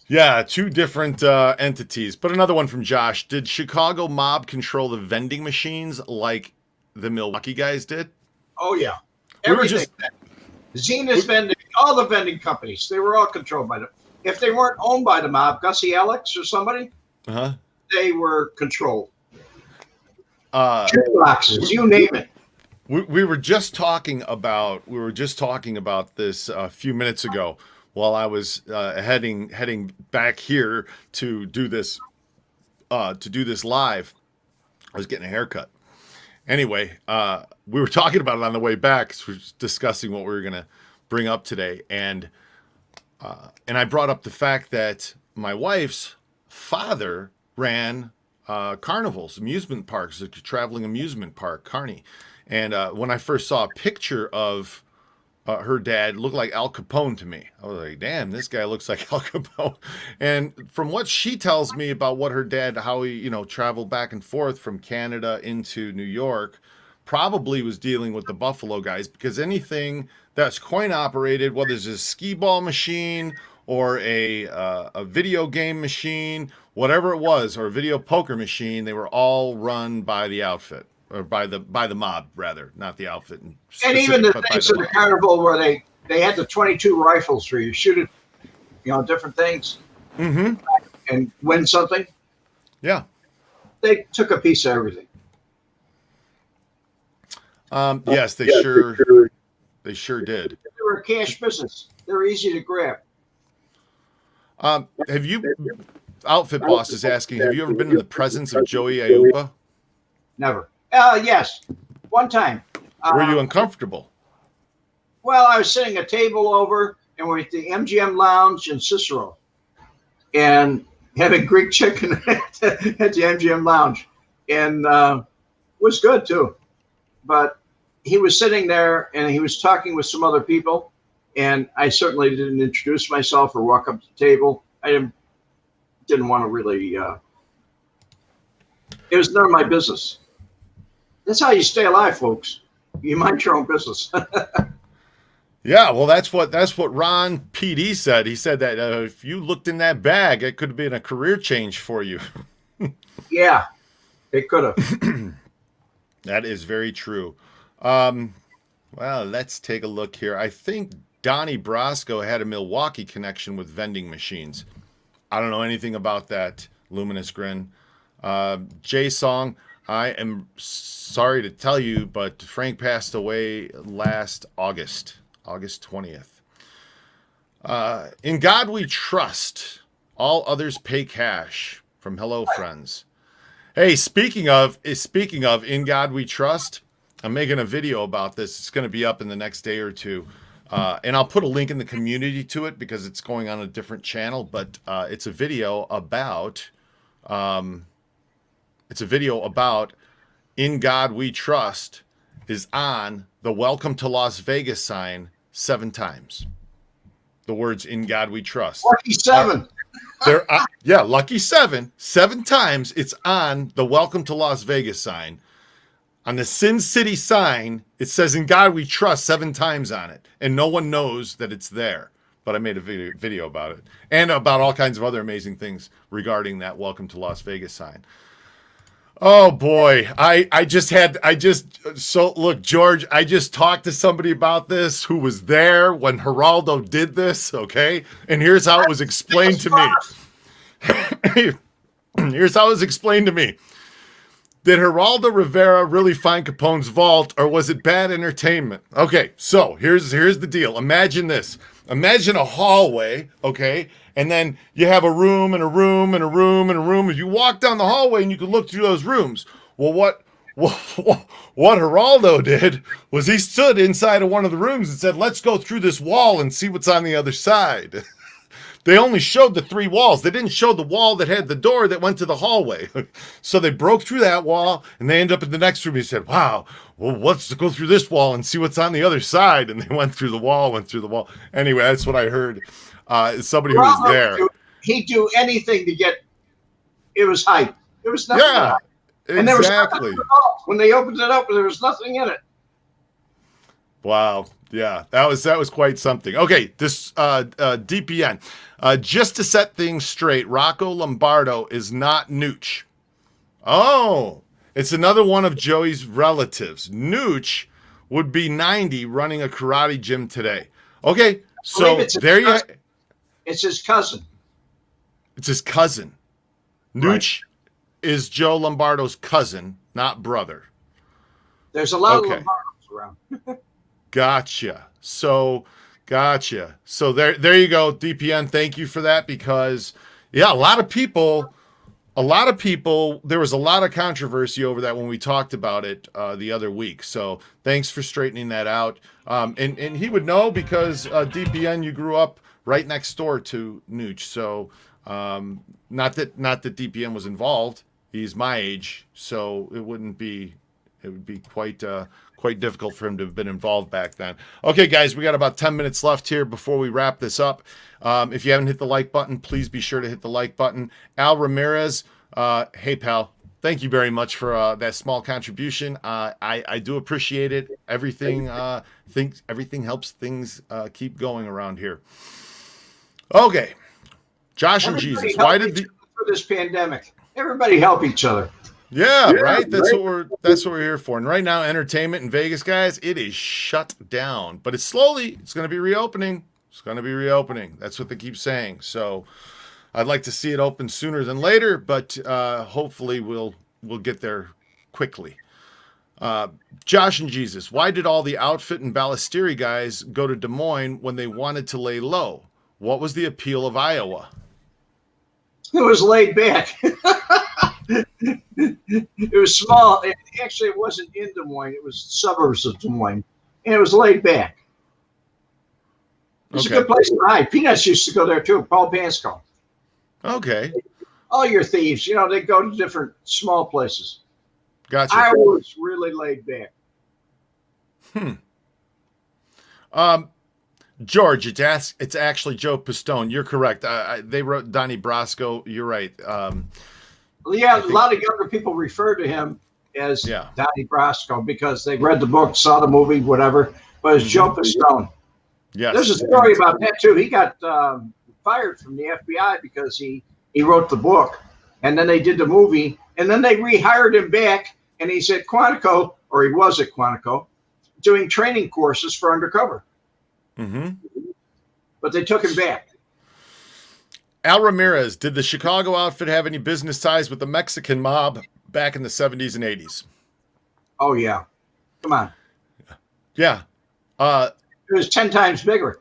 Yeah, two different entities. But another one from Josh. Did Chicago mob control the vending machines like the Milwaukee guys did? Oh, yeah. We were Everything. Zenith vending, all the vending companies, they were all controlled by them. If they weren't owned by the mob, Gussie Alex or somebody, they were controlled. Boxes, you name it. We were just talking about this a few minutes ago while I was heading back here to do this live. I was getting a haircut. Anyway, we were talking about it on the way back. So we were discussing what we were gonna bring up today, and I brought up the fact that my wife's father ran carnivals, amusement parks, a traveling amusement park, Carney. And when I first saw a picture of her dad, it looked like Al Capone to me. I was like, damn, this guy looks like Al Capone. And from what she tells me about what her dad, how he, traveled back and forth from Canada into New York, probably was dealing with the Buffalo guys, because anything that's coin operated, whether it's a skee ball machine or a video game machine, whatever it was, or a video poker machine, they were all run by the outfit. Or by the mob, rather, not the outfit. And even the things in the carnival where they had the 22 rifles where you shoot it, different things, and win something. Yeah, they took a piece of everything. Yes, they sure did. They were a cash business. They were easy to grab. Have you? Outfit boss is asking. Have you ever been in the presence of Joey Aiuppa? Never. Yes, one time. Were you uncomfortable? Well, I was sitting a table over, and we're at the MGM Lounge in Cicero, and having Greek chicken at the MGM Lounge, and was good too. But he was sitting there, and he was talking with some other people, and I certainly didn't introduce myself or walk up to the table. I didn't want to really. It was none of my business. That's how you stay alive, folks. You mind your own business. Yeah, well, that's what Ron PD said. He said that if you looked in that bag, it could have been a career change for you. Yeah, it could have. That is very true. Well, let's take a look here. I think Donnie Brasco had a Milwaukee connection with vending machines. I don't know anything about that. Luminous Grin. Jay Song. I am sorry to tell you, but Frank passed away last August 20th. In God we trust. All others pay cash. From Hello Friends. Hey, speaking of In God we trust, I'm making a video about this. It's going to be up in the next day or two. And I'll put a link in the community to it because it's going on a different channel, but it's a video about In God We Trust is on the Welcome to Las Vegas sign 7 times. The words In God We Trust. Lucky 7. Lucky 7. 7 times it's on the Welcome to Las Vegas sign. On the Sin City sign, it says In God We Trust 7 times on it. And no one knows that it's there. But I made a video about it. And about all kinds of other amazing things regarding that Welcome to Las Vegas sign. Oh boy, look, George, I just talked to somebody about this who was there when Geraldo did this, okay? And here's how it was explained to me. Here's how it was explained to me. Did Geraldo Rivera really find Capone's vault, or was it bad entertainment? Okay, so here's the deal. Imagine this. Imagine a hallway, okay? And then you have a room and a room and a room and a room. If you walk down the hallway and you can look through those rooms. Well, what Geraldo did was he stood inside of one of the rooms and said, let's go through this wall and see what's on the other side. They only showed the 3 walls. They didn't show the wall that had the door that went to the hallway. So they broke through that wall and they end up in the next room. He said, wow, well, let's go through this wall and see what's on the other side. And they went through the wall. Anyway, that's what I heard. Somebody who was there. He'd do anything to get, it was hype. It was nothing. Yeah, and there was nothing when they opened it up, there was nothing in it. Wow. Yeah, that was quite something. Okay, this DPN. Just to set things straight, Rocco Lombardo is not Nooch. Oh, it's another one of Joey's relatives. Nooch would be 90 running a karate gym today. Okay, so there you It's his cousin. It's his cousin. Nooch is Joe Lombardo's cousin, not brother. There's a lot of Lombardos around. Gotcha. So there you go, DPN. Thank you for that, because yeah, a lot of people, there was a lot of controversy over that when we talked about it the other week. So thanks for straightening that out. And he would know because DPN, you grew up right next door to Nooch. So not that DPN was involved. He's my age, so it would be quite difficult for him to have been involved back then. Okay, guys, we got about 10 minutes left here before we wrap this up. If you haven't hit the like button, please be sure to hit the like button. Al Ramirez, hey, pal, thank you very much for that small contribution. I do appreciate it. Everything helps things keep going around here. Okay, Josh and Jesus, why did for this pandemic? Everybody help each other. Yeah, right. That's what we're here for. And right now, entertainment in Vegas, guys, it is shut down. But it's going to be reopening. It's going to be reopening. That's what they keep saying. So I'd like to see it open sooner than later, but hopefully we'll get there quickly. Josh and Jesus, why did all the outfit and Ballesteri guys go to Des Moines when they wanted to lay low? What was the appeal of Iowa? It was laid back. It was small. Actually, it wasn't in Des Moines. It was suburbs of Des Moines. And it was laid back. It's a good place to hide. Peanuts used to go there too. Paul Pansco. Okay. All your thieves, they go to different small places. Gotcha. I was really laid back. George, it's actually Joe Pistone. You're correct. They wrote Donnie Brasco. You're right. A lot of younger people refer to him as Donnie Brasco because they read the book, saw the movie, whatever. But it's Joe Pistone. Yes. There's a story about that too. He got fired from the FBI because he wrote the book, and then they did the movie, and then they rehired him back, and he's at Quantico, or he was at Quantico, doing training courses for undercover. Mm-hmm. But they took him back. Al Ramirez, did the Chicago outfit have any business ties with the Mexican mob back in the 70s and 80s? Oh, yeah. Come on. Yeah. It was 10 times bigger.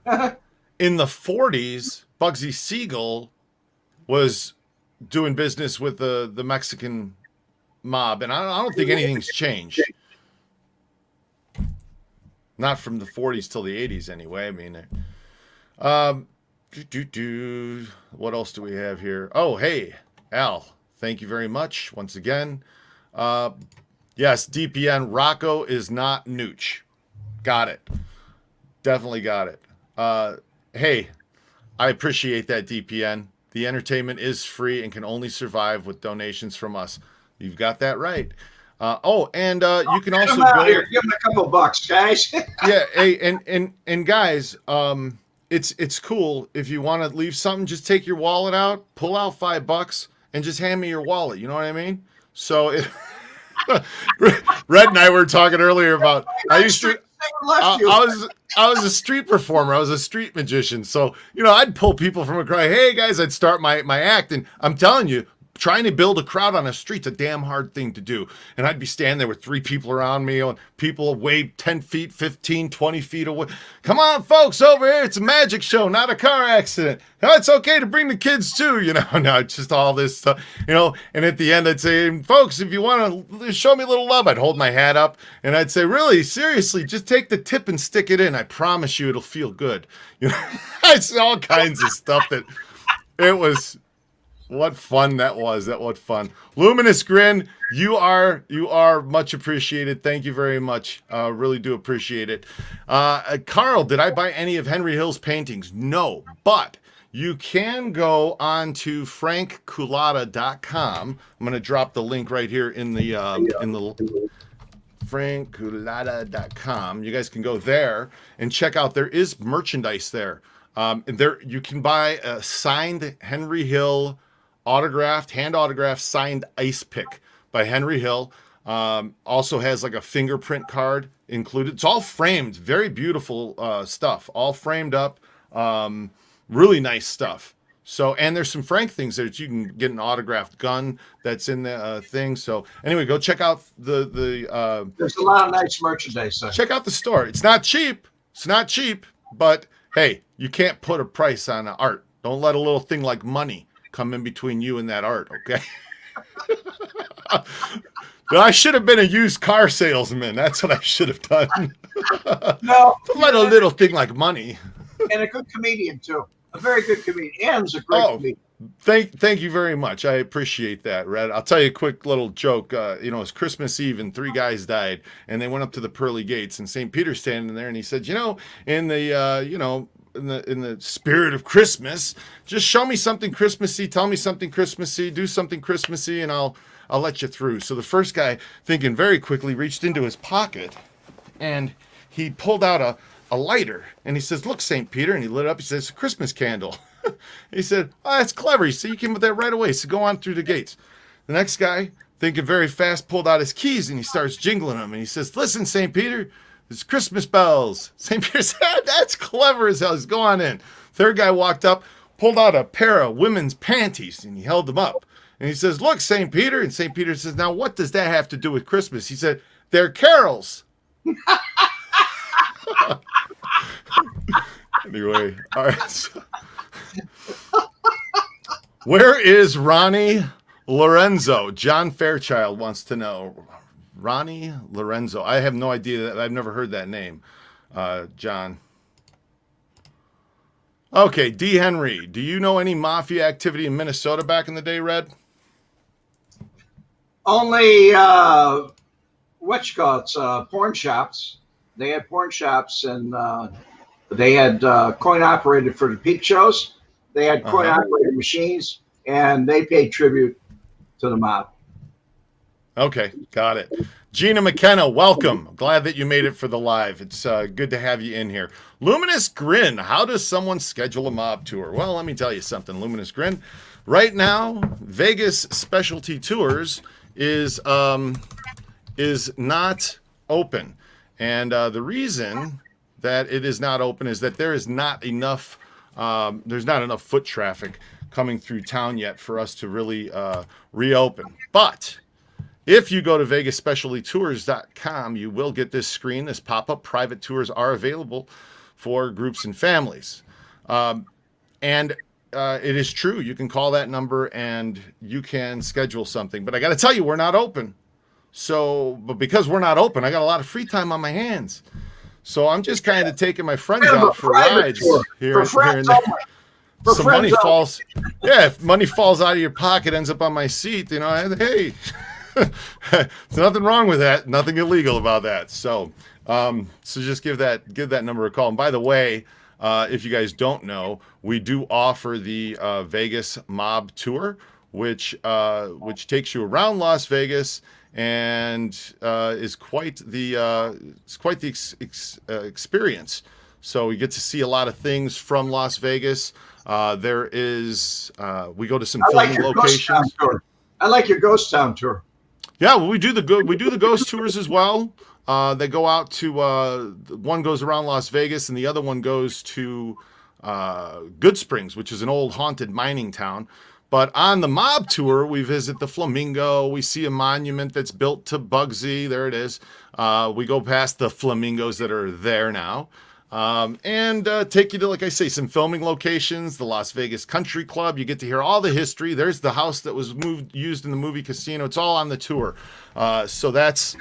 In the 40s, Bugsy Siegel was doing business with the Mexican mob, and I don't think anything's changed. Not from the 40s till the 80s, anyway. I mean, what else do we have here? Oh, hey, Al, thank you very much once again. Yes, DPN, Rocco is not Nooch. Got it. Definitely got it. Hey, I appreciate that, DPN. The entertainment is free and can only survive with donations from us. You've got that right. You can also go here. Give him a couple bucks, guys. Yeah, hey, and guys, it's cool if you want to leave something. Just take your wallet out, pull out $5, and just hand me your wallet. You know what I mean? So, Red and I were talking earlier about I was a street performer. I was a street magician. So I'd pull people from a crowd. Hey guys, I'd start my act, and I'm telling you, trying to build a crowd on a street's a damn hard thing to do. And I'd be standing there with 3 people around me, and people away 10 feet, 15, 20 feet away. Come on, folks, over here. It's a magic show, not a car accident. No, it's okay to bring the kids too, you know. No, it's just all this stuff, you know. And at the end, I'd say, folks, if you want to show me a little love, I'd hold my hat up and I'd say, really, seriously, just take the tip and stick it in. I promise you it'll feel good. You know, it's all kinds of stuff that it was. What fun that was. That was fun. Luminous Grin, you are much appreciated. Thank you very much. Really do appreciate it. Carl, did I buy any of Henry Hill's paintings? No, but you can go on to frankculata.com. I'm going to drop the link right here in the frankculata.com. You guys can go there and check out. There is merchandise there. And there you can buy a signed Henry Hill hand autographed signed ice pick by Henry Hill. Also has like a fingerprint card included. It's all framed, very beautiful stuff, all framed up. Really nice stuff. So, and there's some Frank things there that you can get an autographed gun that's in the thing. So anyway, go check out the there's a lot of nice merchandise there. Check out the store. It's not cheap. It's not cheap, but hey, you can't put a price on art. Don't let a little thing like money come in between you and that art, okay? I should have been a used car salesman. That's what I should have done. No. Don't let a little thing like money. And a good comedian, too. A very good comedian. Ann's a great comedian. Thank you very much. I appreciate that, Red. I'll tell you a quick little joke. You know, it's Christmas Eve and 3 guys died, and they went up to the pearly gates, and St. Peter's standing there, and he said, you know, in the spirit of Christmas, just show me something Christmassy, tell me something Christmassy, do something Christmassy, and I'll let you through. So the first guy, thinking very quickly, reached into his pocket, and he pulled out a lighter, and he says, look, St. Peter, and he lit it up. He says, it's a Christmas candle. He said, oh, that's clever. He said, you came with that right away, so go on through the gates. The next guy, thinking very fast, pulled out his keys, and he starts jingling them, and he says, listen, St. Peter, it's Christmas bells. St. Peter said, that's clever as hell. Let's go on in. Third guy walked up, pulled out a pair of women's panties, and he held them up. And he says, look, St. Peter. And St. Peter says, now what does that have to do with Christmas? He said, they're carols. Anyway, all right. So, where is Ronnie Lorenzo? John Fairchild wants to know. Ronnie Lorenzo. I have no idea. I've never heard that name, John. Okay, D. Henry. Do you know any mafia activity in Minnesota back in the day, Red? Only, porn shops. They had porn shops, and they had coin operated for the peep shows. They had coin operated machines, and they paid tribute to the mob. Okay, got it. Gina McKenna, welcome. Glad that you made it for the live. It's good to have you in here. Luminous Grin, how does someone schedule a mob tour? Well, let me tell you something, Luminous Grin. Right now, Vegas Specialty Tours is not open. And the reason that it is not open is that there is not enough, there's not enough foot traffic coming through town yet for us to really reopen. But if you go to VegasSpecialtyTours.com, you will get this screen, this pop-up. Private tours are available for groups and families. And it is true. You can call that number and you can schedule something. But I got to tell you, we're not open. But because we're not open, I got a lot of free time on my hands. So I'm just kind of taking my friends out for rides here and there. So money falls. Yeah, if money falls out of your pocket, ends up on my seat, you know, hey. There's nothing wrong with that. Nothing illegal about that. So just give that number a call. And by the way, if you guys don't know, we do offer the Vegas Mob Tour, which takes you around Las Vegas and is quite the experience. So you get to see a lot of things from Las Vegas. We go to some filming locations. I like your ghost town tour. Yeah, well, we do the ghost tours as well. They go out to one goes around Las Vegas, and the other one goes to Good Springs, which is an old haunted mining town. But on the mob tour, we visit the Flamingo. We see a monument that's built to Bugsy. There it is. We go past the flamingos that are there now. And take you to, like I say, some filming locations, the Las Vegas Country Club. You get to hear all the history. There's the house that was used in the movie Casino. It's all on the tour. So that's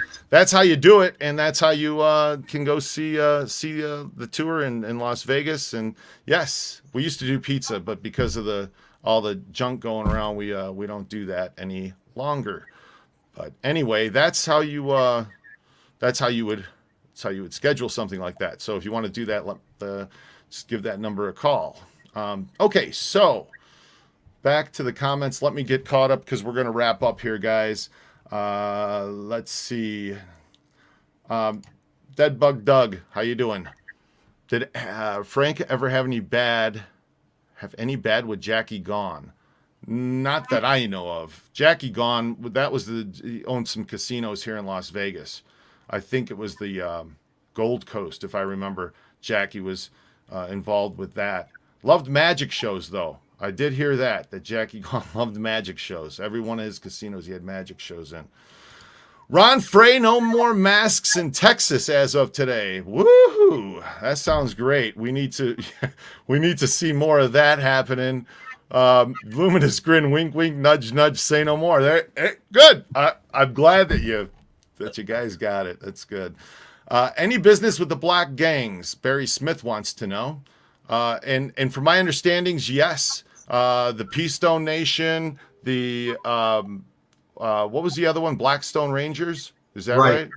how you do it, and that's how you can go see the tour in Las Vegas. And yes, we used to do pizza, but because of all the junk going around, we don't do that any longer. But anyway, that's how you would schedule something like that. So if you want to do that, just give that number a call. Okay, so back to the comments. Let me get caught up because we're going to wrap up here, guys. Let's see. Deadbug Doug, how you doing? Did Frank ever have any bad with Jackie Gone? Not that I know of. Jackie Gone, he owned some casinos here in Las Vegas. I think it was the Gold Coast, if I remember. Jackie was involved with that. Loved magic shows, though. I did hear that Jackie Gone loved magic shows. Every one of his casinos, he had magic shows in. Ron Frey, no more masks in Texas as of today. Woohoo! That sounds great. We need to see more of that happening. Luminous grin, wink, wink, nudge, nudge, say no more. There, good. I'm glad that you guys got it. That's good. Any business with the black gangs? Barry Smith wants to know. And from my understandings, yes. The Peastone Nation, the what was the other one? Blackstone Rangers. Is that right?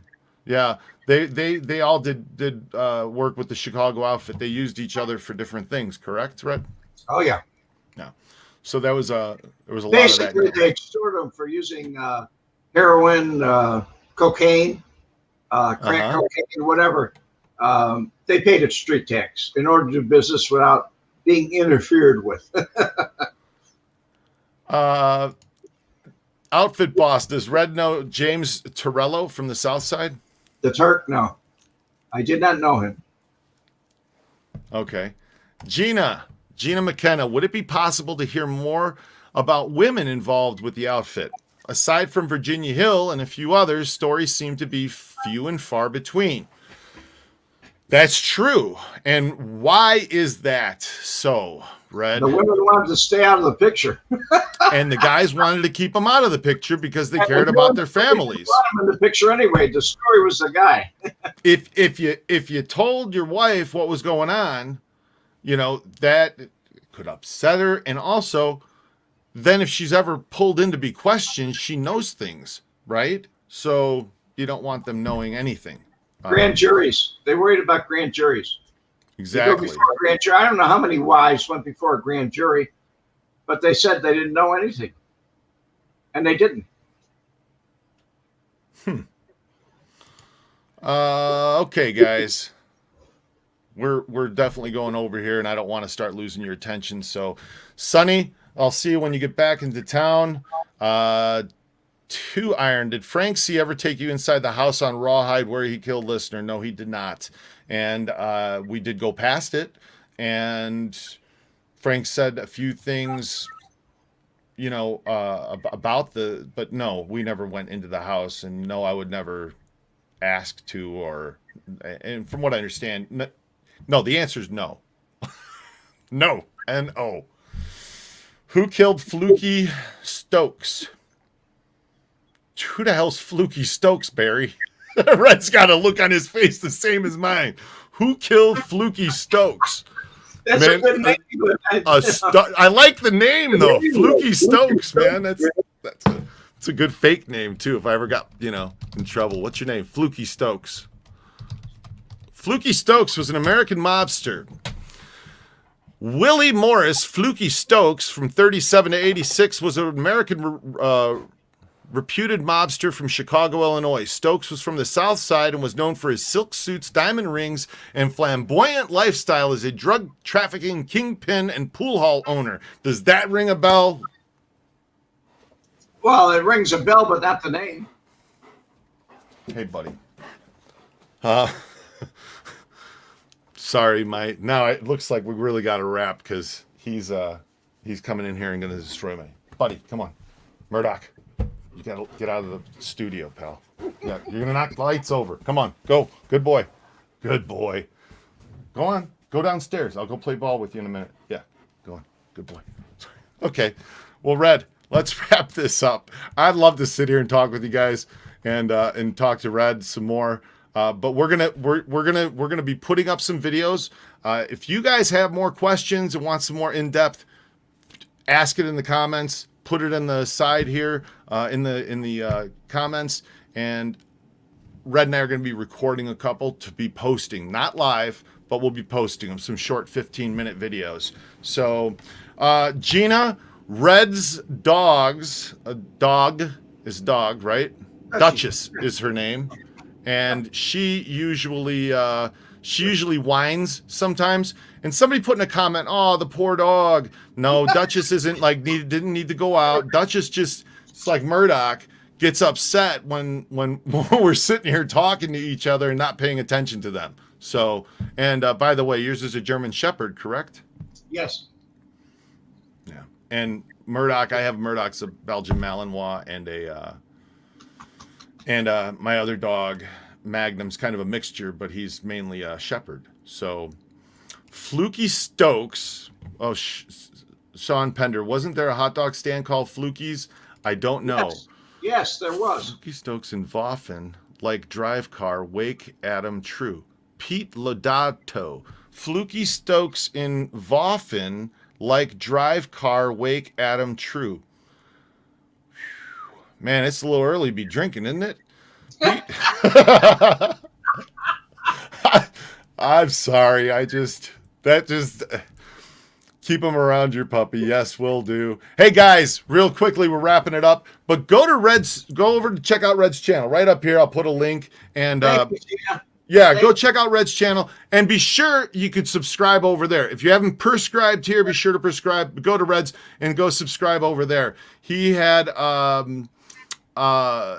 Yeah. They all did work with the Chicago outfit. They used each other for different things. Correct, Red? Oh yeah. Yeah. So there was a lot Basically, of that. They extorted them for using heroin, cocaine, crack cocaine, whatever. They paid a street tax in order to do business without being interfered with. Outfit boss, does Red know James Torello from the South Side? The Turk? No. I did not know him. Okay. Gina McKenna, would it be possible to hear more about women involved with the outfit? Aside from Virginia Hill and a few others, stories seem to be few and far between. That's true. And why is that so, Red? The women wanted to stay out of the picture. And the guys wanted to keep them out of the picture because they cared about their families. Them in the picture anyway. The story was the guy. If you told your wife what was going on, that could upset her. And also, then if she's ever pulled in to be questioned, she knows things, right? So you don't want them knowing anything. Grand juries. They worried about grand juries. Exactly. Before a grand jury. I don't know how many wives went before a grand jury, but they said they didn't know anything. And they didn't. Okay, guys. We're definitely going over here, and I don't want to start losing your attention. So, Sonny, I'll see you when you get back into town. 2 Iron, did Frank C. ever take you inside the house on Rawhide where he killed Listener? No, he did not. And we did go past it, and Frank said a few things, about but no, we never went into the house, and no, I would never ask to, and from what I understand, no, the answer is no. No, N-O. Who killed Fluky Stokes? Who the hell's Fluky Stokes, Barry? Red's got a look on his face the same as mine. Who killed Fluky Stokes? That's a good name. I like the name, though. Fluky Stokes, man. That's a good fake name, too, if I ever got, in trouble. What's your name? Fluky Stokes. Fluky Stokes was an American mobster. Willie Morris Fluky Stokes, from 37 to 86, was an American reputed mobster from Chicago, Illinois. Stokes was from the South Side and was known for his silk suits, diamond rings, and flamboyant lifestyle as a drug trafficking kingpin and pool hall owner. Does that ring a bell? Well, it rings a bell, but not the name. Hey, buddy. Sorry, now it looks like we really got to wrap because he's coming in here and going to destroy me. buddy, come on. Murdoch, you gotta get out of the studio, pal. Yeah, you're gonna knock the lights over. Come on, go. Good boy. Good boy. Go on. Go downstairs. I'll go play ball with you in a minute. Yeah, go on. Good boy. Okay. Well, Red, let's wrap this up. I'd love to sit here and talk with you guys and talk to Red some more. But we're gonna be putting up some videos. If you guys have more questions and want some more in-depth, ask it in the comments. Put it in the side here in the comments, and Red and I are going to be recording a couple to be posting, not live, but we'll be posting them, some short 15-minute videos. So, Gina, Red's dog is dog, right? Duchess is her name, and she usually whines sometimes. And somebody put in a comment, "Oh, the poor dog." No, Duchess isn't didn't need to go out. Duchess just, it's like Murdoch, gets upset when we're sitting here talking to each other and not paying attention to them. So, and by the way, yours is a German Shepherd, correct? Yes. Yeah. And Murdoch, I have Murdoch's a Belgian Malinois, and my other dog, Magnum's kind of a mixture, but he's mainly a Shepherd. So, Fluky Stokes. Oh, Sean Pender, wasn't there a hot dog stand called Fluky's? I don't know. Yes, there was. Fluky Stokes in Waffen, like Drive Car, Wake Adam True. Pete Lodato. Fluky Stokes in Waffen, like Drive Car, Wake Adam True. Whew. Man, it's a little early to be drinking, isn't it? I'm sorry. Keep them around your puppy. Yes, will do. Hey guys, real quickly, we're wrapping it up. But go over to check out Red's channel. Right up here, I'll put a link. And go check out Red's channel. And be sure you could subscribe over there. If you haven't prescribed here, be sure to prescribe. Go to Red's and go subscribe over there. He had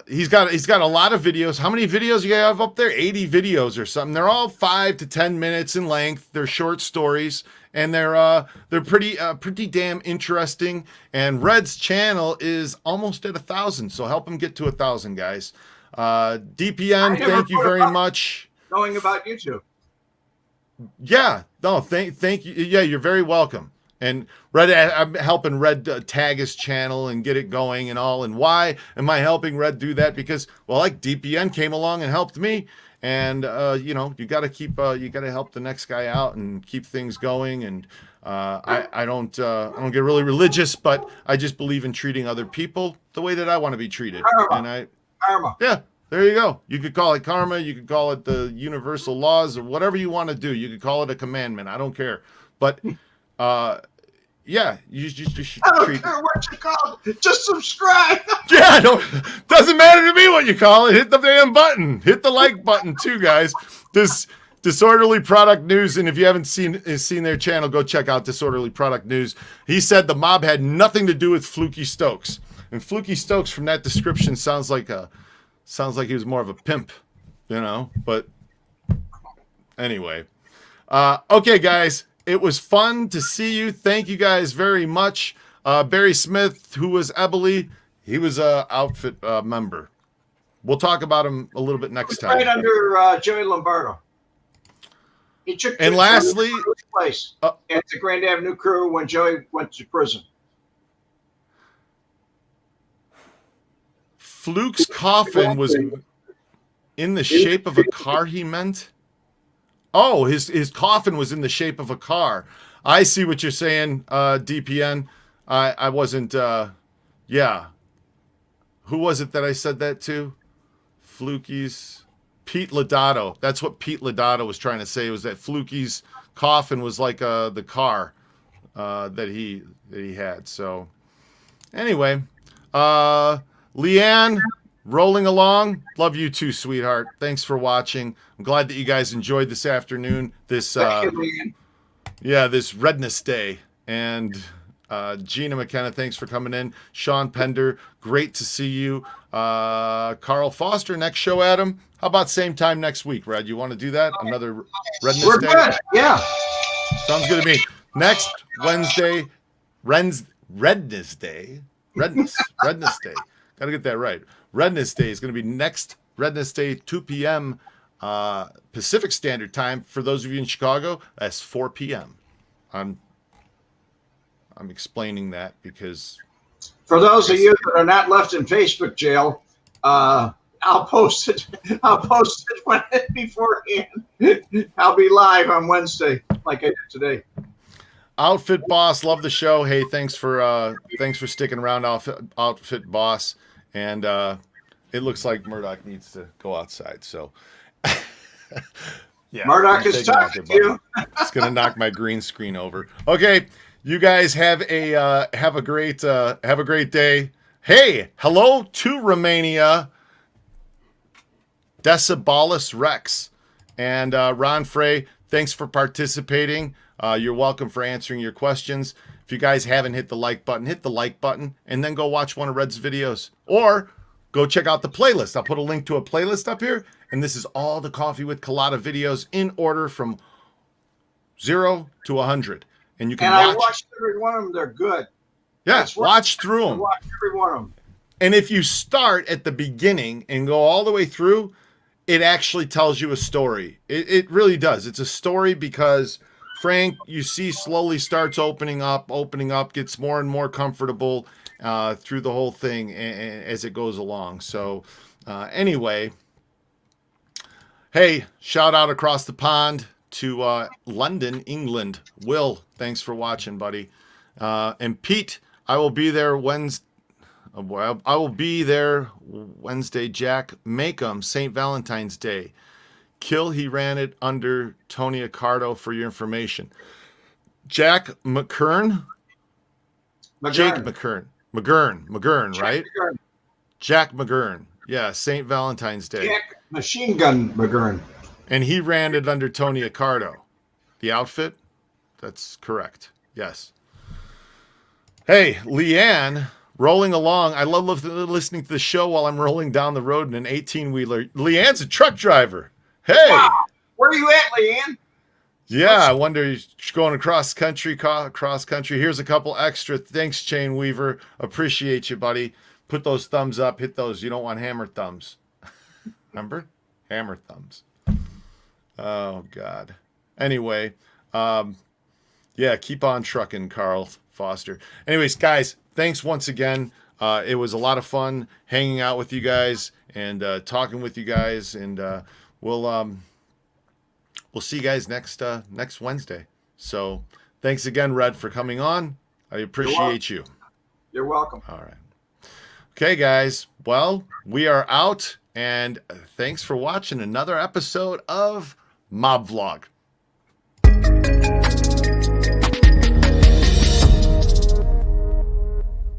he's got a lot of videos. How many videos you have up there? 80 videos or something. They're all 5 to 10 minutes in length. They're short stories. And they're pretty damn interesting. And Red's channel is almost at 1,000, so help him get to 1,000, guys. DPN, thank you very much. Knowing about YouTube. Yeah, no, thank you. Yeah, you're very welcome. And Red, I'm helping Red tag his channel and get it going and all. And why am I helping Red do that? Because, well, like DPN came along and helped me. And, you got to help the next guy out and keep things going. And I don't get really religious, but I just believe in treating other people the way that I want to be treated. Karma. Yeah, there you go. You could call it karma. You could call it the universal laws or whatever you want to do. You could call it a commandment. I don't care. But, yeah, you should treat. I don't care what you call it. Just subscribe. Yeah, doesn't matter to me what you call it. Hit the damn button. Hit the like button too, guys. This Disorderly Product News, and if you haven't seen their channel, go check out Disorderly Product News. He said the mob had nothing to do with Fluky Stokes, and Fluky Stokes from that description sounds like he was more of a pimp, But anyway, okay, guys. It was fun to see you. Thank you guys very much. Barry Smith, who was Ebely, he was a outfit member. We'll talk about him a little bit next time. Right under Joey Lombardo. He took and lastly, place at the Grand Avenue crew when Joey went to prison. Fluke's coffin was in the shape of a car, he meant? Oh, his coffin was in the shape of a car. I see what you're saying, DPN. I wasn't, yeah. Who was it that I said that to? Fluky's. Pete Lodato. That's what Pete Lodato was trying to say, was that Fluky's coffin was like the car that he had. So, anyway. Leanne, rolling along. Love you too, sweetheart. Thanks for watching. I'm glad that you guys enjoyed this afternoon. This Redness Day. And Gina McKenna, thanks for coming in. Sean Pender, great to see you. Carl Foster, next show, Adam. How about same time next week, Red? You want to do that? Another Redness We're Day? Good. Yeah. Sounds good to me. Next Wednesday, Redness Day. Redness Day. Got to get that right. Redness Day is going to be next Redness Day, 2 p.m. Pacific Standard Time. For those of you in Chicago, that's 4 p.m. I'm explaining that because for those of you that are not left in Facebook jail, I'll post it. I'll post it beforehand. I'll be live on Wednesday, like I did today. Outfit Boss, love the show. Hey, thanks for sticking around, Outfit Boss. And it looks like Murdoch needs to go outside. So, yeah, Murdoch is talking to you. It's gonna knock my green screen over. Okay, you guys have a great day. Hey, hello to Romania. Decibalis Rex and Ron Frey, thanks for participating. You're welcome for answering your questions. If you guys haven't hit the like button and then go watch one of Red's videos or go check out the playlist. I'll put a link to a playlist up here, and this is all the Coffee with Colada videos in order from 0 to 100. And you can I watched every one of them. They're good. Yeah, watch through them. Watch every one of them. And if you start at the beginning and go all the way through, it actually tells you a story. It really does. It's a story because Frank, you see, slowly starts opening up, gets more and more comfortable through the whole thing as it goes along. So anyway, hey, shout out across the pond to London, England. Will, thanks for watching, buddy. And Pete, I will be there Wednesday. I will be there Wednesday. Jack Makem, St. Valentine's Day. Kill, he ran it under Tony Accardo for your information. Jack McKern? Jake McKern. McGurn, right? McGurn. Jack McGurn. Yeah, St. Valentine's Day. Jack Machine Gun McGurn. And he ran it under Tony Accardo. The outfit? That's correct. Yes. Hey, Leanne, rolling along. I love listening to the show while I'm rolling down the road in an 18-wheeler. Leanne's a truck driver. Hey. Wow. Where are you at, Leanne? Yeah, I wonder, she's going across country. Here's a couple extra. Thanks, Chain Weaver. Appreciate you, buddy. Put those thumbs up. Hit those. You don't want hammer thumbs. Remember? Hammer thumbs. Oh, God. Anyway, yeah, keep on trucking, Carl Foster. Anyways, guys, thanks once again. It was a lot of fun hanging out with you guys and talking with you guys. And we'll see you guys next Wednesday. So thanks again, Red, for coming on. I appreciate you. You're welcome. All right. Okay, guys. Well, we are out. And thanks for watching another episode of MobVlog.